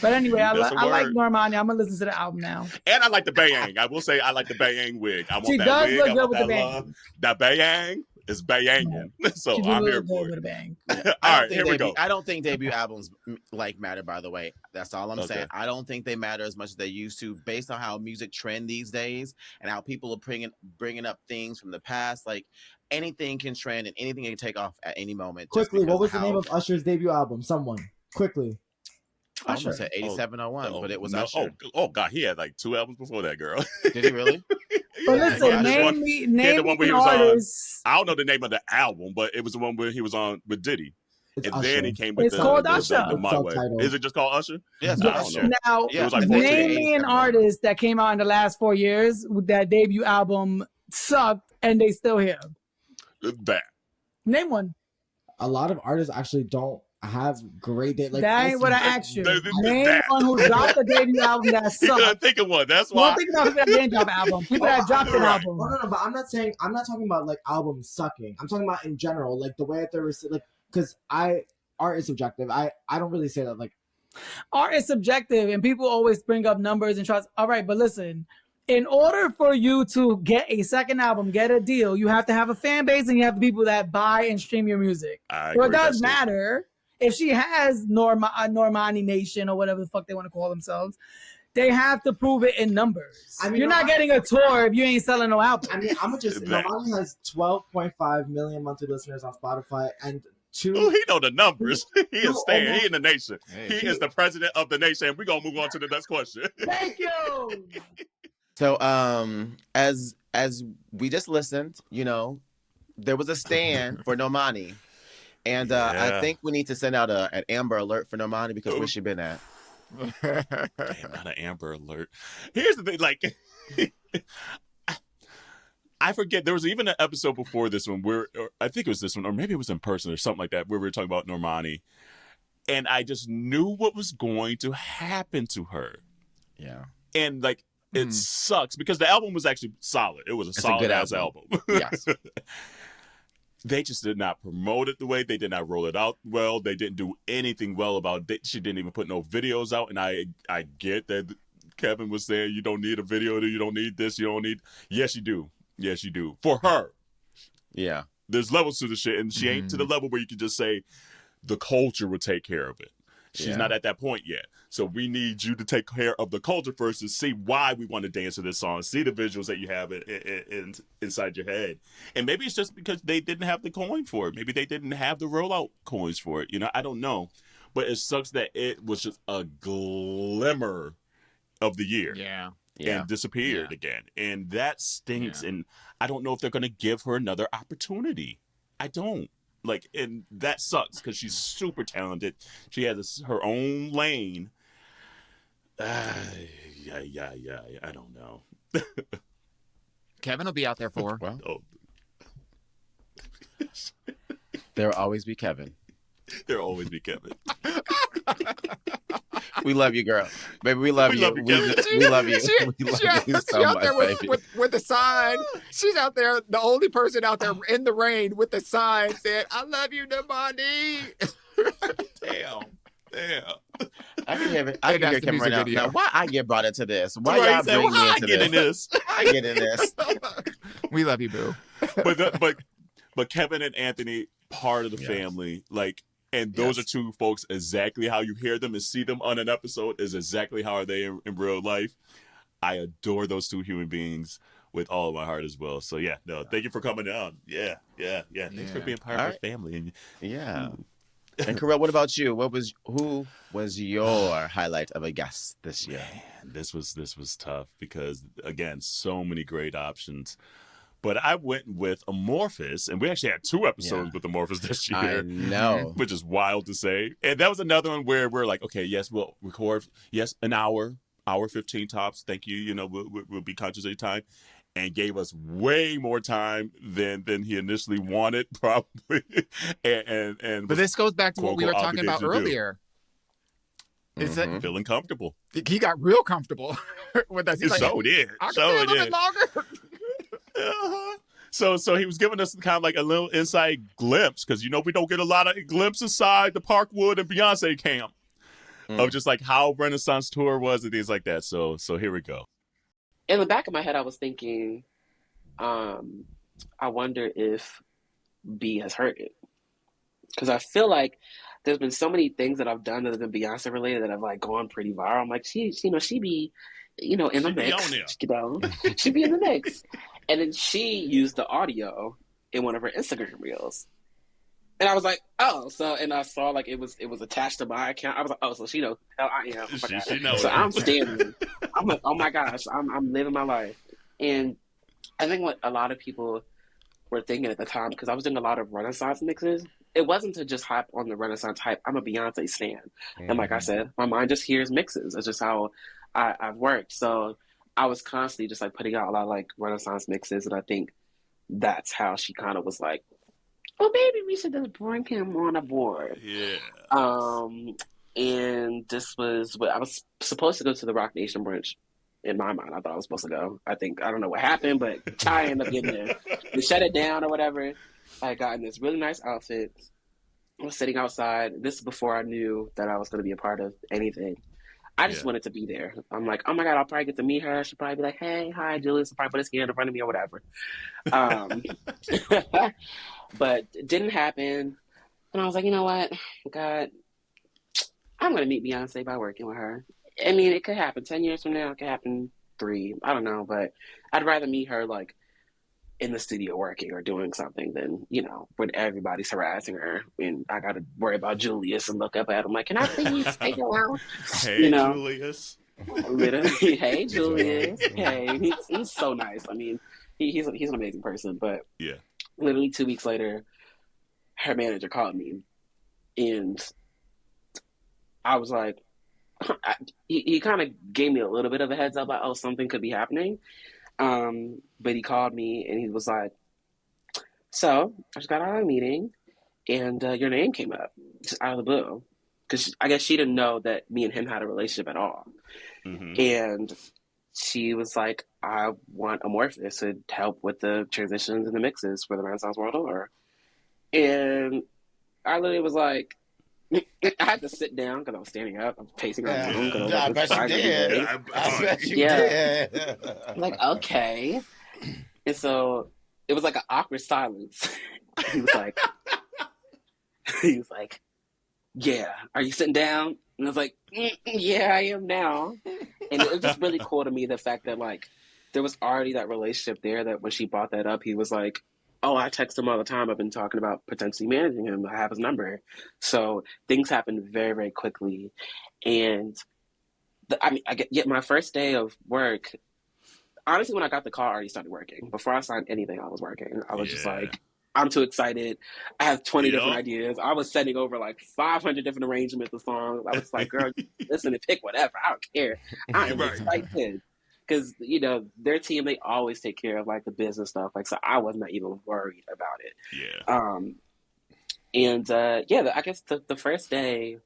But anyway, I like Normani. I'm gonna listen to the album now. And I like the bayang. I will say I like the bayang wig. I want she that does wig. look I good want with that the bang. love. That bayang is bayanging. So I'm here for it. All right, here we go. I don't think debut albums like matter. By the way, that's all I'm saying. I don't think they matter as much as they used to, based on how music trend these days and how people are bringing up things from the past. Like, anything can trend and anything can take off at any moment. Quickly, what was the name of Usher's debut album? Someone quickly. I almost said 8701, but it was Usher. Oh God, he had like 2 albums before that, girl. Did he really? But listen, name me artists. I don't know the name of the album, but it was the one where he was on with Diddy. It's and Usher. Then he came with it's called Usher. My Way. Is it just called Usher? Yes. Now, name me an artist that came out in the last 4 years with that debut album sucked and they still here. That. Name one. A lot of artists actually don't have great like that ain't what I asked you. Name one who dropped a debut album that sucked. Think of one. That's why. Don't think about people that didn't drop an album. People that dropped an album. No, but I'm not talking about like albums sucking. I'm talking about in general, like the way that they're like, because art is subjective. I don't really say that. Like, art is subjective, and people always bring up numbers and trust. All right, but listen. In order for you to get a second album, get a deal, you have to have a fan base and you have the people that buy and stream your music. So it does matter. If she has Normani Nation or whatever the fuck they want to call themselves, they have to prove it in numbers. I mean, you're not getting a tour if you ain't selling no album. I mean, Normani has 12.5 million monthly listeners on Spotify and 2. Oh, he know the numbers. He is staying. He in the nation. He is the president of the nation. We're gonna move on to the next question. Thank you. So, as we just listened, you know, there was a stand for Normani. And I think we need to send out an Amber Alert for Normani because where's she been at? Damn, not an Amber Alert. Here's the thing, like, I forget. There was even an episode before this one where, I think it was this one, or maybe it was in person or something like that, where we were talking about Normani. And I just knew what was going to happen to her. Yeah. And, like, it sucks because the album was actually solid. It was a solid-ass album. Yes. they just did not promote it the way. They did not roll it out well. They didn't do anything well about it. She didn't even put no videos out. And I get that Kevin was saying, you don't need a video, you don't need this, you don't need. Yes, you do. Yes, you do. For her. Yeah. There's levels to the shit, and she ain't to the level where you can just say the culture will take care of it. She's not at that point yet. So we need you to take care of the culture first to see why we want to dance to this song, see the visuals that you have inside your head. And maybe it's just because they didn't have the coin for it. Maybe they didn't have the rollout coins for it. You know, I don't know. But it sucks that it was just a glimmer of the year. Yeah. And disappeared again. And that stinks. Yeah. And I don't know if they're going to give her another opportunity. I don't. Like, and that sucks because she's super talented. She has her own lane. Yeah. I don't know. Kevin will be out there for her. Well, there'll always be Kevin. There'll always be Kevin. We love you, girl. Baby, we love you. We love you. We love you so out much, there with the sign. She's out there, the only person out there in the rain with the sign saying, I love you, Nabani. Damn. I can hear Kevin right now. Now, why I get brought into this? Why y'all bring me into this? I get in this. We love you, boo. But Kevin and Anthony, part of the family, like, and those are two folks exactly how you hear them and see them on an episode is exactly how are they in real life. I adore those two human beings with all of my heart as well. So thank you for coming on. Yeah. Thanks for being part of our family. And Carell, what about you? Who was your highlight of a guest this year? Man, this was tough because again, so many great options. But I went with Amorphous, and we actually had 2 episodes with Amorphous this year. I know. Which is wild to say. And that was another one where we're like, okay, yes, we'll record, an hour 15 tops. Thank you. You know, we'll be conscious of your time. And gave us way more time than he initially wanted, probably. and but this goes back to what we were talking about earlier. Is that feeling comfortable? He got real comfortable with us. He's like, so did. I can stay a little bit longer. So he was giving us kind of like a little inside glimpse because we don't get a lot of glimpses inside the Parkwood and Beyonce camp of just like how Renaissance tour was and things like that. So here we go. In the back of my head, I was thinking, I wonder if B has heard it because I feel like there's been so many things that I've done that have been Beyonce related that have like gone pretty viral. I'm like, she be, in the mix. She be in the mix. And then she used the audio in one of her Instagram reels. And I was like, oh, and I saw like it was attached to my account. I was like, oh, so she knows how I am. She knows. So I'm standing. I'm like, oh my gosh, I'm living my life. And I think what a lot of people were thinking at the time, because I was doing a lot of Renaissance mixes, it wasn't to just hype on the Renaissance hype. I'm a Beyonce stan. And like I said, my mind just hears mixes. It's just how I've worked. So I was constantly just like putting out a lot of like Renaissance mixes. And I think that's how she kind of was like, well, maybe we should just bring him on aboard. Yeah. And this was I was supposed to go to the Rock Nation brunch. In my mind, I thought I was supposed to go. I don't know what happened, but I ended up getting there. They shut it down or whatever. I got in this really nice outfit. I was sitting outside. This is before I knew that I was going to be a part of anything. I just wanted to be there. I'm like, oh my God, I'll probably get to meet her. She'll probably be like, hey, hi, Julius. I'll probably put a scan in front of me or whatever. But it didn't happen. And I was like, you know what? God, I'm going to meet Beyonce by working with her. I mean, it could happen 10 years from now. It could happen 3. I don't know. But I'd rather meet her, like, in the studio working or doing something than, when everybody's harassing her. And I got to worry about Julius and look up at him like, can I please take a while? Hey, Julius. Literally, hey, Julius. Hey, he's so nice. I mean, he's an amazing person. But literally 2 weeks later, her manager called me. And I was like, he kind of gave me a little bit of a heads up, like, oh, something could be happening. But he called me and he was like, so I just got out of a meeting and your name came up just out of the blue. Because I guess she didn't know that me and him had a relationship at all. Mm-hmm. And she was like, I want Amorphous to help with the transitions and the mixes for the Renaissance World Tour. And I literally was like, I had to sit down because I was standing up. I was pacing around the room. I bet you did. I bet you did. I'm like, okay. And so it was like an awkward silence. He was like, yeah, are you sitting down? And I was like, yeah, I am now. And it was just really cool to me, the fact that like there was already that relationship there, that when she brought that up, he was like, oh, I text him all the time. I've been talking about potentially managing him. I have his number. So things happened very, very quickly. And I get my first day of work. Honestly, when I got the call, I already started working. Before I signed anything, I was working. I was just like, I'm too excited. I have 20 different ideas. I was sending over like 500 different arrangements of songs. I was like, girl, listen and pick whatever. I don't care. I am excited. Because, you know, their team, they always take care of like the business stuff. Like, so I was not even worried about it. I guess the first day,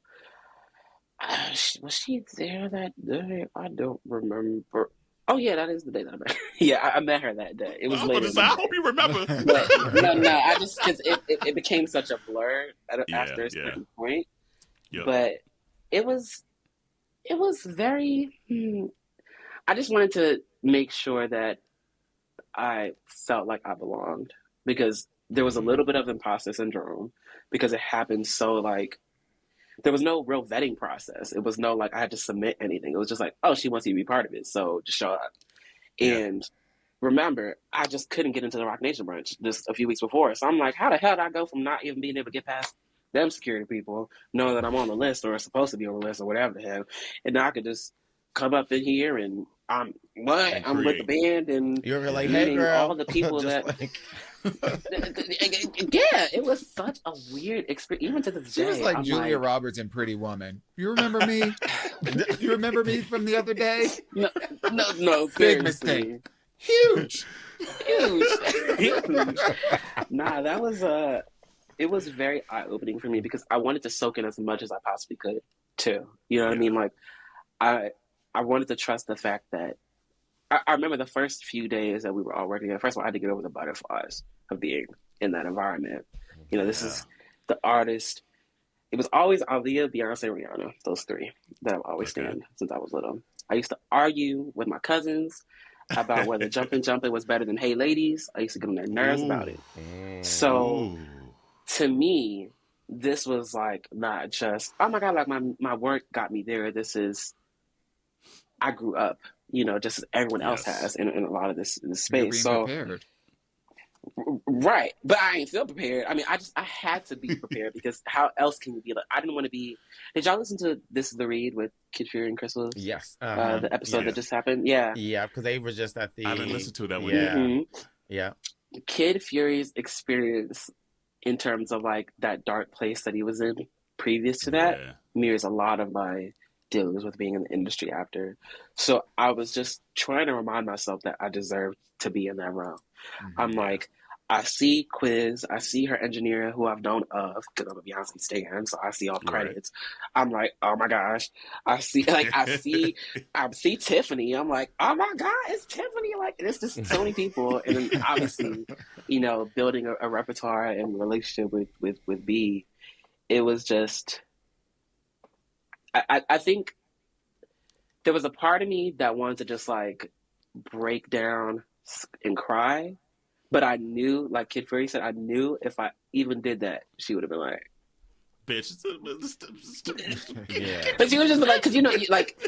was she there that day? I don't remember. Oh yeah, that is the day that I met her. Yeah, I met her that day. It was later. I hope you remember. But, no, I just, because it became such a blur after a certain point. Yep. But it was very. I just wanted to make sure that I felt like I belonged, because there was a little bit of imposter syndrome, because it happened so like. There was no real vetting process. It was no like I had to submit anything. It was just like, oh, she wants you to be part of it, so just show up. Yeah. And remember, I just couldn't get into the Rock Nation brunch just a few weeks before. So I'm like, how the hell did I go from not even being able to get past them security people, knowing that I'm on the list or supposed to be on the list or whatever the hell, and now I could just come up in here and I'm with the band and you're like, hey girl, all the people that. Like... Yeah, it was such a weird experience. Even to this day, she was like Julia Roberts in Pretty Woman. You remember me? You remember me from the other day? No, big mistake. Huge. Nah, that was it was very eye opening for me, because I wanted to soak in as much as I possibly could too. You know what I mean? Like I wanted to trust the fact that. I remember the first few days that we were all working together. First of all, I had to get over the butterflies of being in that environment. You know, this is the artist. It was always Aaliyah, Beyonce, Rihanna. Those three that I've always stand since I was little. I used to argue with my cousins about whether Jumpin' Jumpin' was better than Hey Ladies. I used to get on their nerves about it. So to me, this was like not just, oh my God, like my work got me there. This is, I grew up. You know, just as everyone else has in a lot of this space. So, prepared. Right. But I ain't feel prepared. I mean, I had to be prepared, because how else can you be? Like, I didn't want to be. Did y'all listen to This Is the Read with Kid Fury and Chris Willis? Yes. The episode that just happened? Yeah. Yeah, because they were just at the. I didn't listen to that one. Yeah. Mm-hmm. Yeah. Kid Fury's experience in terms of like that dark place that he was in previous to that mirrors a lot of my dealings with being in the industry after. So I was just trying to remind myself that I deserved to be in that realm. I'm like, I see Quiz, I see her engineer who I've known of, because I'm a Beyonce stan, so I see all the credits. I'm like, oh my gosh. I see Tiffany. I'm like, oh my God, it's Tiffany. Like, it's just so many people. And then obviously, you know, building a repertoire and relationship with B, it was just, I think there was a part of me that wanted to just like break down and cry, but I knew, like Kid Fury said, I knew if I even did that, she would have been like, bitch. Yeah. But she was just like, because you know, like,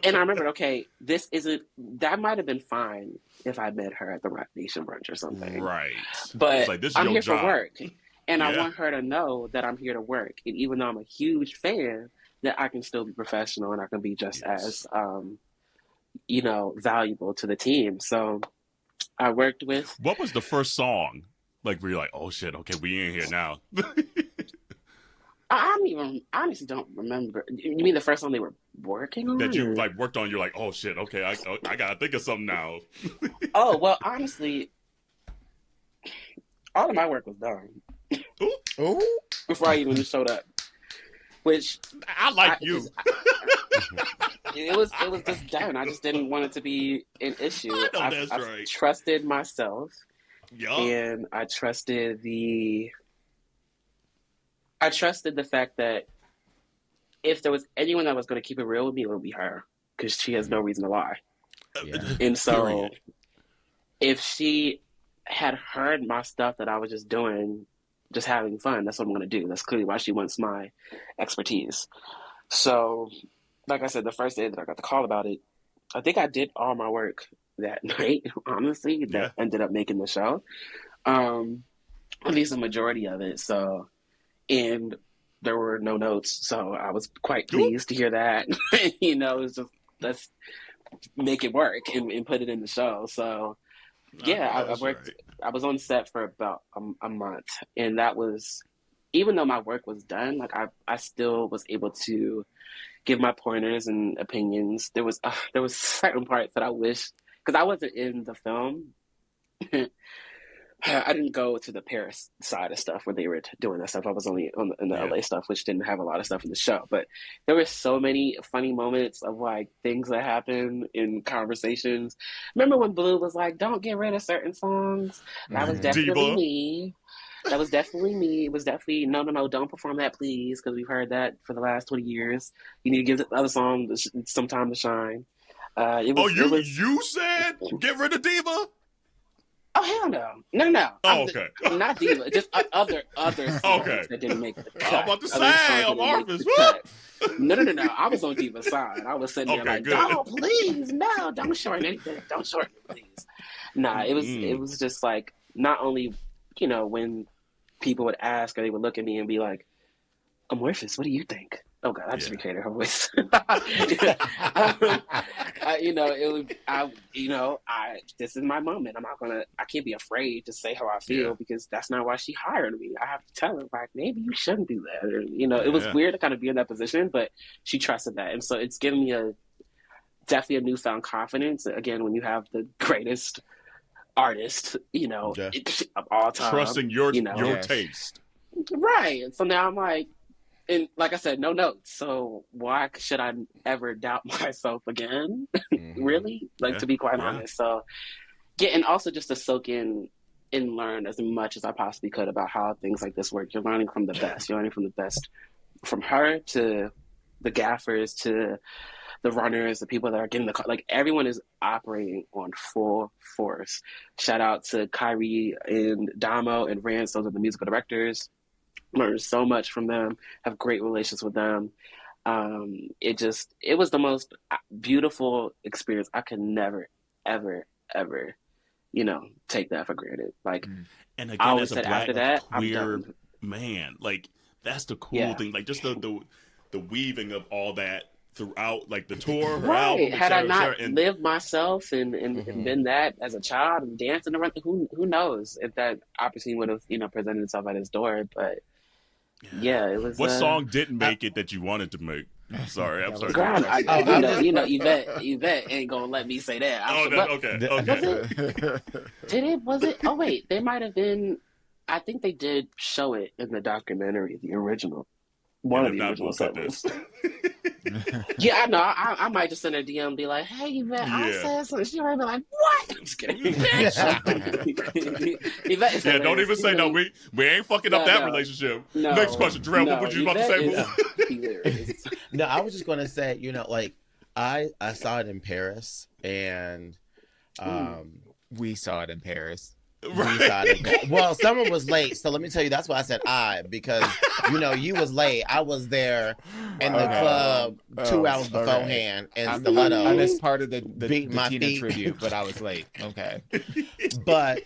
and I remember, okay, that might have been fine if I met her at the Rock Nation brunch or something. Right. But like, I'm here for work. And I want her to know that I'm here to work. And even though I'm a huge fan, that I can still be professional and I can be just as, you know, valuable to the team. So I worked with. What was the first song? Like, where you're like, oh shit, okay, we in here now. I honestly don't remember. You mean the first song they were working on? That you like worked on, you're like, oh shit, okay, I gotta think of something now. Oh, well, honestly, all of my work was done. Ooh. Before I even showed up. Which I you. It was just done. I just didn't want it to be an issue. I trusted myself, and I trusted the I trusted the fact that if there was anyone that was going to keep it real with me, it would be her, because she has no reason to lie. Yeah. And so if she had heard my stuff that I was just doing, just having fun, that's what I'm going to do. That's clearly why she wants my expertise. So, like I said, the first day that I got the call about it, I think I did all my work that night, honestly, that ended up making the show. At least the majority of it. So, and there were no notes. So I was quite pleased to hear that. You know, it's just, let's make it work and put it in the show. So, I worked, I was on set for about a month. And that was, even though my work was done, like I still was able to give my pointers and opinions. There was certain parts that I wish, because I wasn't in the film. I didn't go to the Paris side of stuff where they were doing that stuff. I was only in the LA stuff, which didn't have a lot of stuff in the show. But there were so many funny moments of like things that happen in conversations. Remember when Blue was like, "Don't get rid of certain songs"? That was definitely me. That was definitely me. It was definitely no, don't perform that, please, because we've heard that for the last 20 years. You need to give the other song some time to shine. You said get rid of Diva? Oh, hell no. No. Oh, okay. Not Diva, just other songs that didn't make the cut. I'm about to say, amorphous. No. I was on Diva's side. I was sitting there like, good. "Oh, please, no, don't shorten anything. Don't shorten it, please." Nah, it was just like, not only, you know, when people would ask or they would look at me and be like, "Amorphous, what do you think?" Oh God, I just recreated her voice. This is my moment. I can't be afraid to say how I feel because that's not why she hired me. I have to tell her, like, maybe you shouldn't do that. Or, it was weird to kind of be in that position, but she trusted that. And so it's given me definitely a newfound confidence. Again, when you have the greatest artist, of all time. Trusting your taste. Right. So now I'm like, and like I said, no notes. So why should I ever doubt myself again? Really? To be quite honest. So, and also just to soak in and learn as much as I possibly could about how things like this work. You're learning from the best. You're learning from the best, from her to the gaffers to the runners, the people that are getting the car. Like, everyone is operating on full force. Shout out to Kyrie and Damo and Rance. Those are the musical directors. Learned so much from them, have great relations with them. It was the most beautiful experience. I could never, ever, ever, take that for granted. Like, and again, I always said after that, queer man, like, that's the cool thing. Like, just the weaving of all that throughout, like, the tour, her album, had I not lived myself and been that as a child and dancing around, who knows if that opportunity would have presented itself at his door. But it was. What song didn't make it that you wanted to make? I'm sorry. Yvette ain't gonna let me say that. Okay. Was it? Oh wait, they might have been. I think they did show it in the documentary, the original. One of the original segments. Yeah, I know. I might just send her a DM and be like, "Hey, Yvette, I said something." She might be like, "What?" I'm just kidding. Yvette, don't even say no. We ain't fucking up that relationship. No, next question, Jarrell. What were you about to say? Hilarious. No, I was just gonna say, like, I saw it in Paris, and we saw it in Paris. Right. Well, Summer was late, so let me tell you, that's why I said because you was late. I was there in the club 2 hours beforehand, and Stiletto. I missed part of the my Tina feet. tribute, but I was late. Okay, but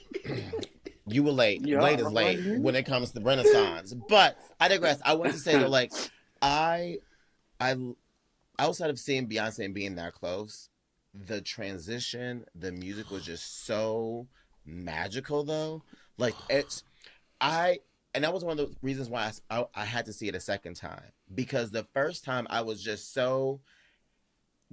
you were late. Late is late when it comes to Renaissance. But I digress. I want to say that, like, I outside of seeing Beyonce and being that close, the transition, the music was just so magical, though. Like, and that was one of the reasons why I had to see it a second time, because the first time I was just so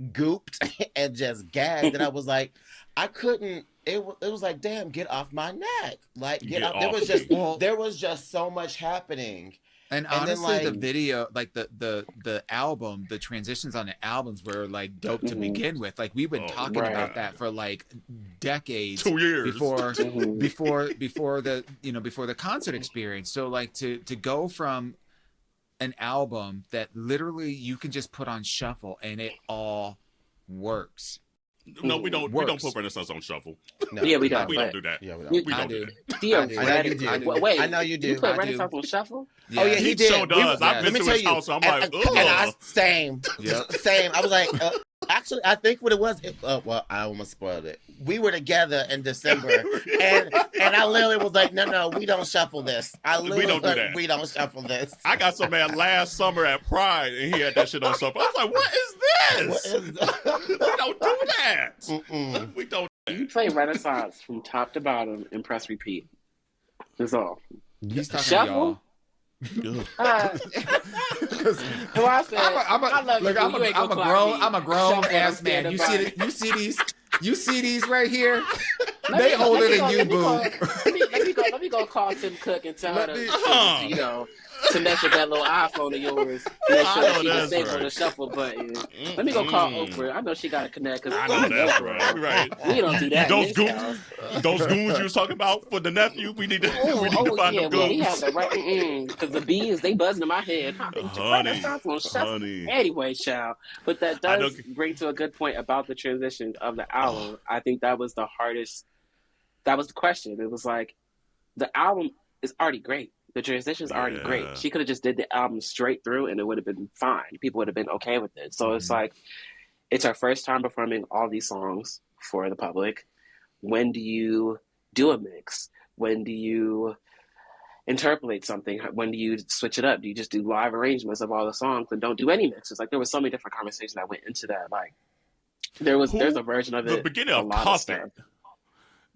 gooped and just gagged that I was like, I couldn't. It was like, damn, get off my neck! Like, get off. There was just so much happening. And honestly, the video, like the album, the transitions on the albums were like dope to begin with. Like, we've been talking about that for like decades, 2 years before the concert experience. So like to go from an album that literally you can just put on shuffle and it all works. No, we don't. We don't put Renaissance on shuffle. No, yeah, we don't. We don't do that. Yeah, we don't. We don't do that. I know you do. Wait, I know you do. You put Renaissance on shuffle? Yeah. Oh yeah, he did. So does. I've been to his house. So I'm like, same. Yep. Same. I was like, actually, I think what it was. Well, I almost spoiled it. We were together in December, and I literally was like, no, we don't shuffle this. We don't do that. We don't shuffle this. I got some man last summer at Pride, and he had that shit on shuffle. I was like, what is this? We don't do that. Mm-mm. We don't. You play Renaissance from top to bottom and press repeat. That's all. He's talking shuffle. I'm a grown ass man. You see these right here? They older than you, boo. Let me go call Tim Cook and tell her to mess with that little iPhone of yours. Make sure she can save on the shuffle button. Let me go call Oprah. I know she got to connect. I know that's right. We don't do that. Those goons you was talking about for the nephew, we need to find them goons. Well, we have the right because the bees they buzzing in my head. Honey. Anyway, child. But that does bring to a good point about the transition of the album. I think that was the hardest. That was the question. It was like the album is already great. The transition is already great. She could have just did the album straight through and it would have been fine. People would have been okay with it. So it's like, it's her first time performing all these songs for the public. When do you do a mix? When do you interpolate something? When do you switch it up? Do you just do live arrangements of all the songs and don't do any mixes? Like there was so many different conversations that went into that. Like there's a version of it. The beginning of Puffin.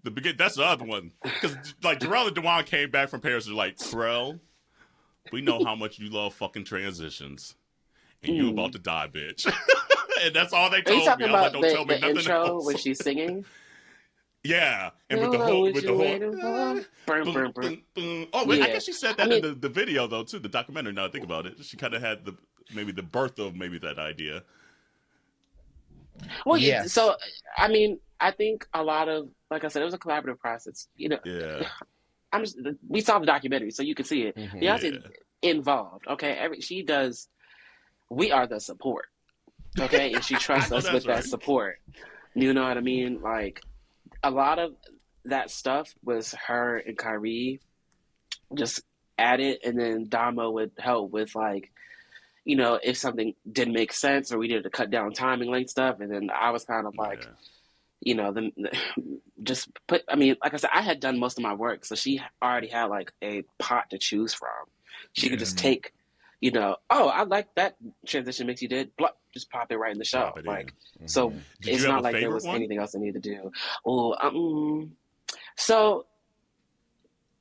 That's the other one. Because, like, Jarrell and Dewan came back from Paris and like, Terrell, we know how much you love fucking transitions. And you about to die, bitch. And that's all they told me. Are you talking about don't tell me the nothing intro else. when she's singing? Yeah. And with the whole... Oh, wait, I guess she said that in the video, though, too. The documentary, now I think about it. She kind of had maybe the birth of that idea. Well, yeah. So, I mean, I think a lot of... Like I said, it was a collaborative process. Yeah. We saw the documentary, so you can see it. Beyonce involved. Okay, she does. We are the support. Okay, and she trusts us with that support. You know what I mean? Like a lot of that stuff was her and Kyrie just at it, and then Dama would help with like, if something didn't make sense or we needed to cut down timing length stuff, and then I was kind of like. Like I said, I had done most of my work, so she already had like a pot to choose from. She could just take, I like that transition mix you did, blah, just pop it right in the show. So it's not like there was anything else I needed to do. So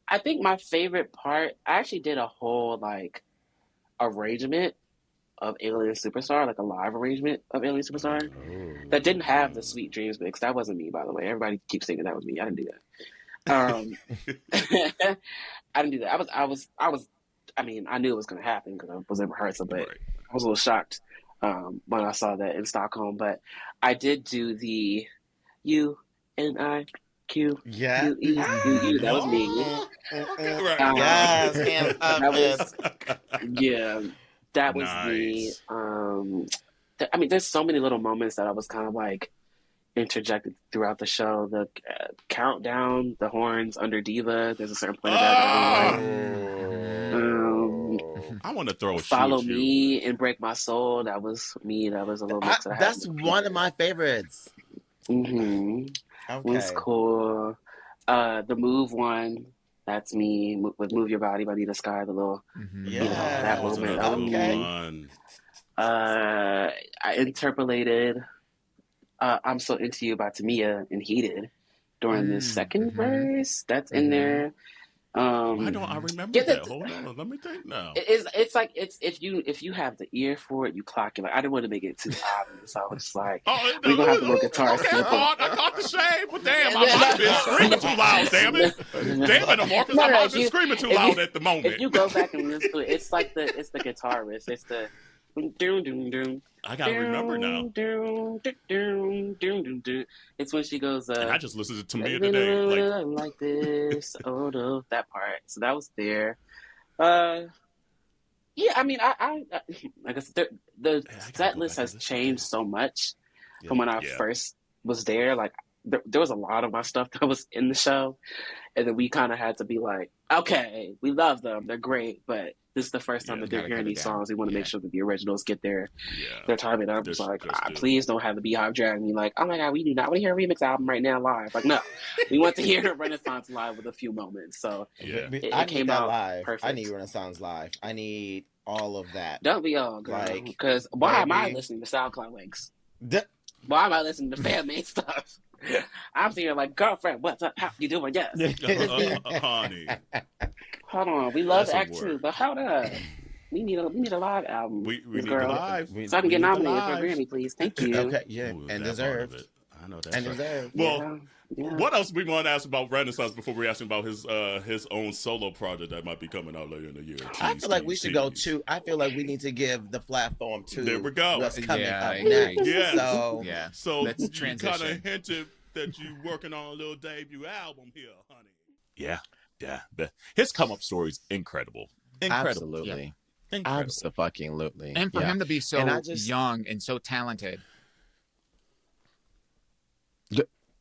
I think my favorite part, I actually did a whole like arrangement of Alien Superstar, like a live arrangement of Alien Superstar that didn't have the Sweet Dreams mix. That wasn't me, by the way. Everybody keeps thinking that was me. I didn't do that. I didn't do that. I knew it was going to happen because I was in rehearsal, but I was a little shocked when I saw that in Stockholm. But I did do the UNIQ. Yeah. That was me. That was me. There's so many little moments that I was kind of like interjected throughout the show. The countdown, the horns under Diva. There's a certain point of that I really like. I want to throw a Follow Me and Break My Soul. That was me. That was a little mix. That's one of my favorites. Okay. Was cool. The Move one. That's me with Move Your Body by Nita Sky, the little, that moment. I interpolated I'm So Into You by Tamia and Heated during the second verse. That's in there. Why don't I remember that? Hold on, let me think now. It's like if you have the ear for it, you clock it. Like I didn't want to make it too obvious, so I was just like, we're gonna have to go guitar sample. I caught the shame, but damn, I might have been screaming too loud. Damn it, amorphous. I might have been screaming too loud at the moment. If you go back and listen to it, it's the guitar riff. It's the doom doom doom. I gotta remember now. It's when she goes. And I just listened to Tamia today. Like this. Oh no, that part. So that was there. Yeah, I mean, I like I said, the set list has changed so much from when I first was there. Like, there was a lot of my stuff that was in the show, and then we kind of had to be like, okay, we love them, they're great, but this is the first time that they're hearing these songs. We want to make sure that the originals get their time. And I'm just like, please don't have the Beehive drag me like, oh my god, we do not want to hear a remix album right now live. Like, no, we want to hear Renaissance live with a few moments. So it came out live. perfect. I need Renaissance live. I need all of that. Don't be all girl. Like, because why am I listening to SoundCloud links? Why am I listening to fan made stuff? I'm sitting here like, girlfriend, what's up? How you doing? Yes. Honey. Hold on. We love Act 2, but hold up. We need a live album. We need a live. So I can get nominated for a Grammy, please. Thank you. Okay, yeah. Ooh, and deserved. I know that. And deserved. Well, what else we want to ask about Renaissance before we ask him about his own solo project that might be coming out later in the year? I feel like we should go to. I feel like we need to give the platform to. There we go. What's coming up next? Yeah. So let's you transition. kind of hinted that you working on a little debut album here, honey. Yeah. His come up story is incredible. Absolutely. Yeah. Incredible. Absolutely. And for him to be so young and so talented.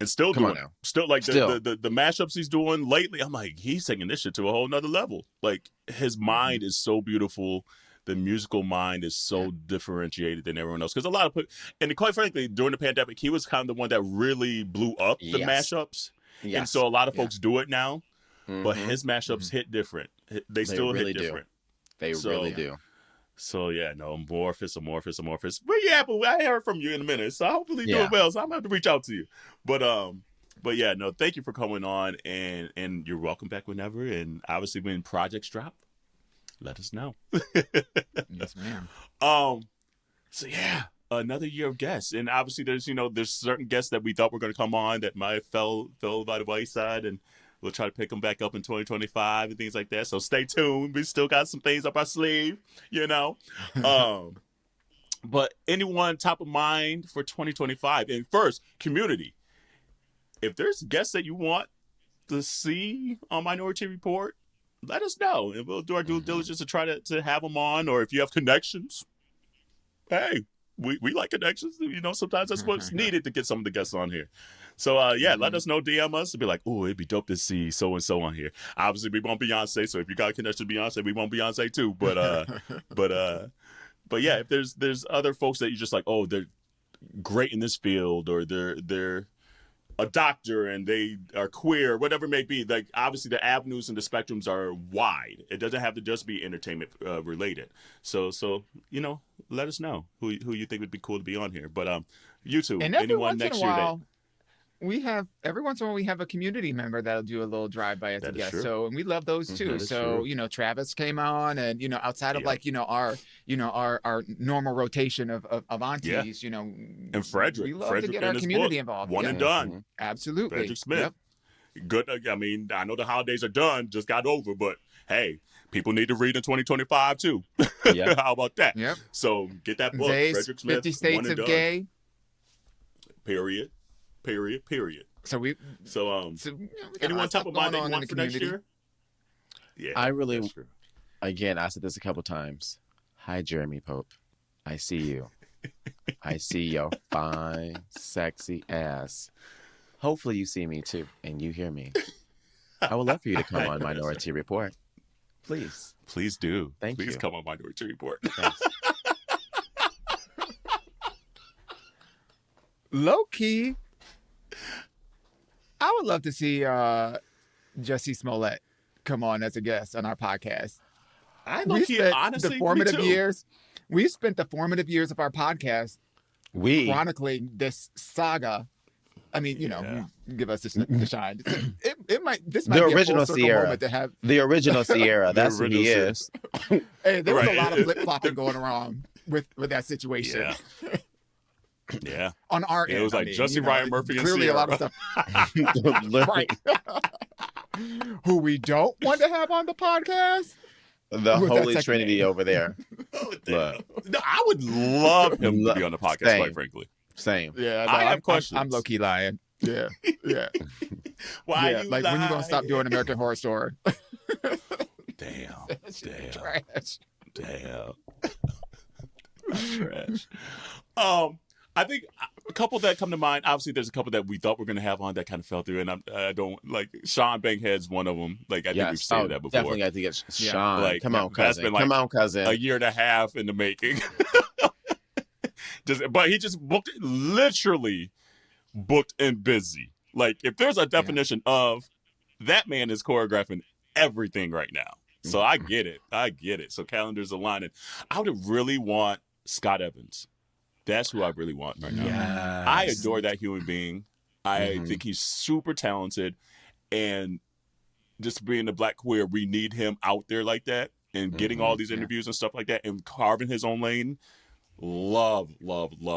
And still doing it. Still like the mashups he's doing lately, I'm like, he's taking this shit to a whole nother level. Like, his mind is so beautiful. The musical mind is so differentiated than everyone else. Because a lot of people, and quite frankly, during the pandemic, he was kind of the one that really blew up the mashups. Yes. And so a lot of folks do it now, but his mashups hit different. They still really hit different. They really do. So amorphous. Where you at? But I heard from you in a minute, so hopefully you're doing well. So I'm gonna have to reach out to you. But thank you for coming on, and you're welcome back whenever. And obviously, when projects drop, let us know. Yes, ma'am. Another year of guests, and obviously there's certain guests that we thought were going to come on that might have fell by the wayside, and we'll try to pick them back up in 2025 and things like that. So stay tuned. We still got some things up our sleeve, But anyone top of mind for 2025? And first, community. If there's guests that you want to see on Minority Report, let us know, and we'll do our due diligence to try to have them on. Or if you have connections, hey, we like connections. Sometimes that's what's needed to get some of the guests on here. So let us know, DM us, and be like, oh, it'd be dope to see so and so on here. Obviously, we want Beyonce, so if you got a connection to Beyonce, we want Beyonce too. But yeah, if there's other folks that you're just like, oh, they're great in this field, or they're a doctor and they are queer, whatever it may be. Like, obviously the avenues and the spectrums are wide. It doesn't have to just be entertainment related. So let us know who you think would be cool to be on here. But you two, and anyone next year every once in a while we have a community member that'll do a little drive-by as a guest. True. So, and we love those too. So, Travis came on, and outside of our normal rotation of aunties, and Frederick, we love to get our community involved. One and done. Absolutely. Frederick Smith. Yep. Good. I mean, I know the holidays are done, just got over, but hey, people need to read in 2025 too. Yeah. How about that? Yep. So get that book, Frederick Smith, 50 States of Gay. Period. So anyone top of mind that you want for next year? Yeah, I really, again, I said this a couple times. Hi, Jeremy Pope. I see you. I see your fine, sexy ass. Hopefully you see me too, and you hear me. I would love for you to come on Minority Report. Please. Please do. Please come on Minority Report. Low key, I would love to see Jussie Smollett come on as a guest on our podcast. We spent the formative years of our podcast chronicling this saga. I mean, give us the shine. This might be original a full Sierra moment to have the original Sierra. That's who he is. Hey, there was a lot of flip flopping going around with that situation. Yeah. On our end, it was like Jussie, Ryan Murphy, and clearly Sierra. A lot of stuff. Right. Who we don't want to have on the podcast? The Holy Trinity over there. No, I would love him to be on the podcast, quite frankly. Same. Yeah, I have questions. I'm low key lying. Yeah. Why you like when you gonna stop doing American Horror Story? Damn. Trash. Damn. Trash. I think a couple that come to mind. Obviously, there's a couple that we thought we were going to have on that kind of fell through, and I don't like Sean Bankhead's one of them. Like I think we've stated that before. Definitely got to get Sean. Like, come on, cousin. That's been like come on, cousin. A year and a half in the making. But he just literally booked and busy. Like if there's a definition of that man is choreographing everything right now. So I get it. So calendars aligning. I would really want Scott Evans. That's who I really want right now. Yes. I adore that human being. I think he's super talented. And just being a Black queer, we need him out there like that and getting all these interviews and stuff like that and carving his own lane. Love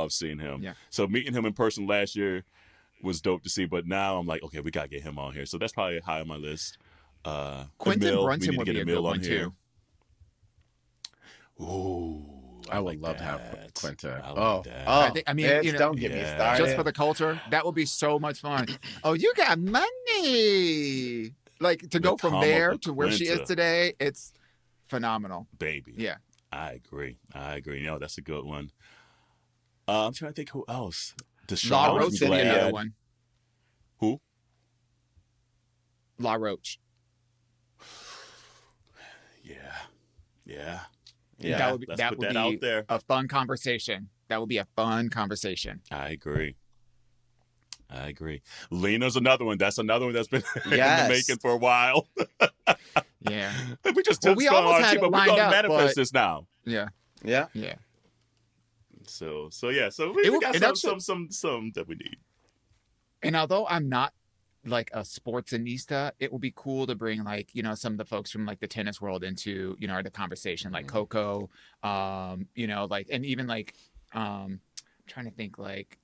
seeing him. Yeah. So meeting him in person last year was dope to see. But now I'm like, okay, we got to get him on here. So that's probably high on my list. Quentin Brunson would be a good one too. Ooh. I would love to have Quinta. I mean, don't get me started. Just for the culture, that would be so much fun. Oh, you got money! Like to go from there to where she is today, it's phenomenal, baby. Yeah, I agree. No, that's a good one. I'm trying to think who else. La Roach would be another one. Who? La Roach. Yeah. That would be out there. A fun conversation. That would be a fun conversation. I agree. Lena's another one. That's another one that's been in the making for a while. Yeah. We just took almost had it lined we're going to up, manifest this now. Yeah. So we got some that we need. And although I'm not like a sportsanista, it would be cool to bring like, some of the folks from like the tennis world into, the conversation, like Coco, like, and even like, I'm trying to think like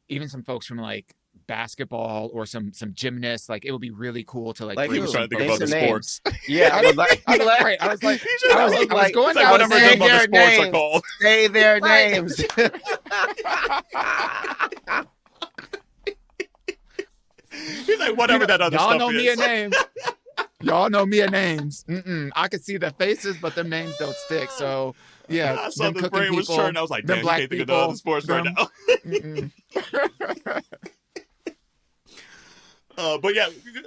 even some folks from like basketball or some gymnasts. Like it would be really cool to like he was trying to think about the sports. Yeah, I was like I was going down whatever the sports are called. Say their names. He's like, whatever that other y'all stuff know is. me a name. Y'all know me a names. I could see the faces, but them names don't stick. So yeah, I saw the brain was churning. I was like, damn, you can't think of the other sports right now.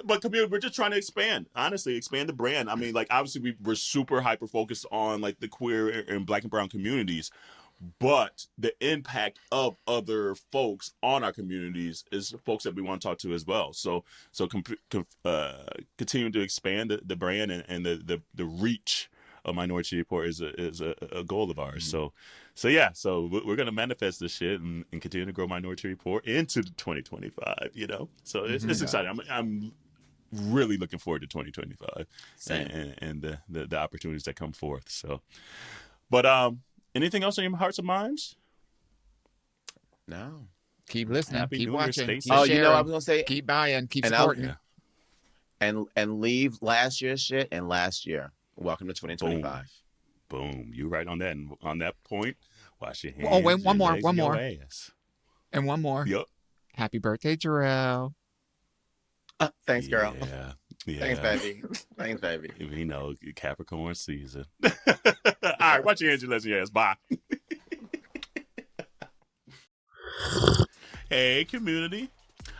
But community, we're just trying to expand. Honestly, expand the brand. I mean, like obviously we're super hyper focused on like the queer and Black and brown communities. But the impact of other folks on our communities is folks that we want to talk to as well. So continuing to expand the brand and the reach of Minority Report is a goal of ours. So we're gonna manifest this shit and continue to grow Minority Report into 2025. So it's exciting. I'm really looking forward to 2025 and the opportunities that come forth. So, but anything else on your hearts and minds? No. Keep listening. Happy keep New Year, watching. Stacey. Keep sharing, I was gonna say, keep buying. Keep supporting. And leave last year's shit and last year. Welcome to 2025. Boom. You right on that. And on that point, wash your hands. Oh, wait, one more. Ass. And one more. Yep. Happy birthday, Jarrell. Thanks, girl. Yeah. Thanks, baby. We know Capricorn season. All right, watch your hands, you lesbian ass. Bye. Hey, community.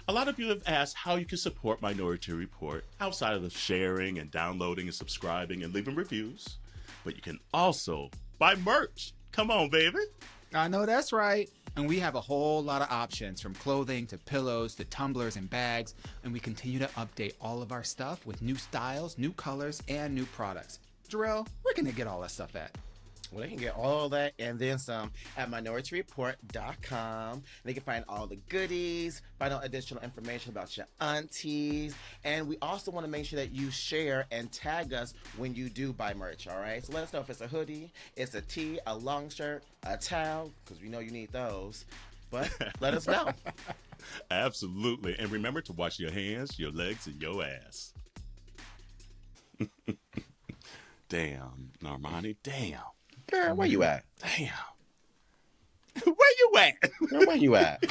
A lot of you have asked how you can support Minority Report outside of the sharing and downloading and subscribing and leaving reviews. But you can also buy merch. Come on, baby. I know that's right. And we have a whole lot of options, from clothing to pillows to tumblers and bags. And we continue to update all of our stuff with new styles, new colors, and new products. Jarrell, where can they get all that stuff at? Well, they can get all that and then some at minorityReport.com. They can find all the goodies, find out additional information about your aunties. And we also want to make sure that you share and tag us when you do buy merch, all right? So let us know if it's a hoodie, it's a tee, a long shirt, a towel, because we know you need those. But let us know. Absolutely. And remember to wash your hands, your legs, and your ass. Damn, Normani, damn. Girl, where you at? Damn. Where you at? Where you at?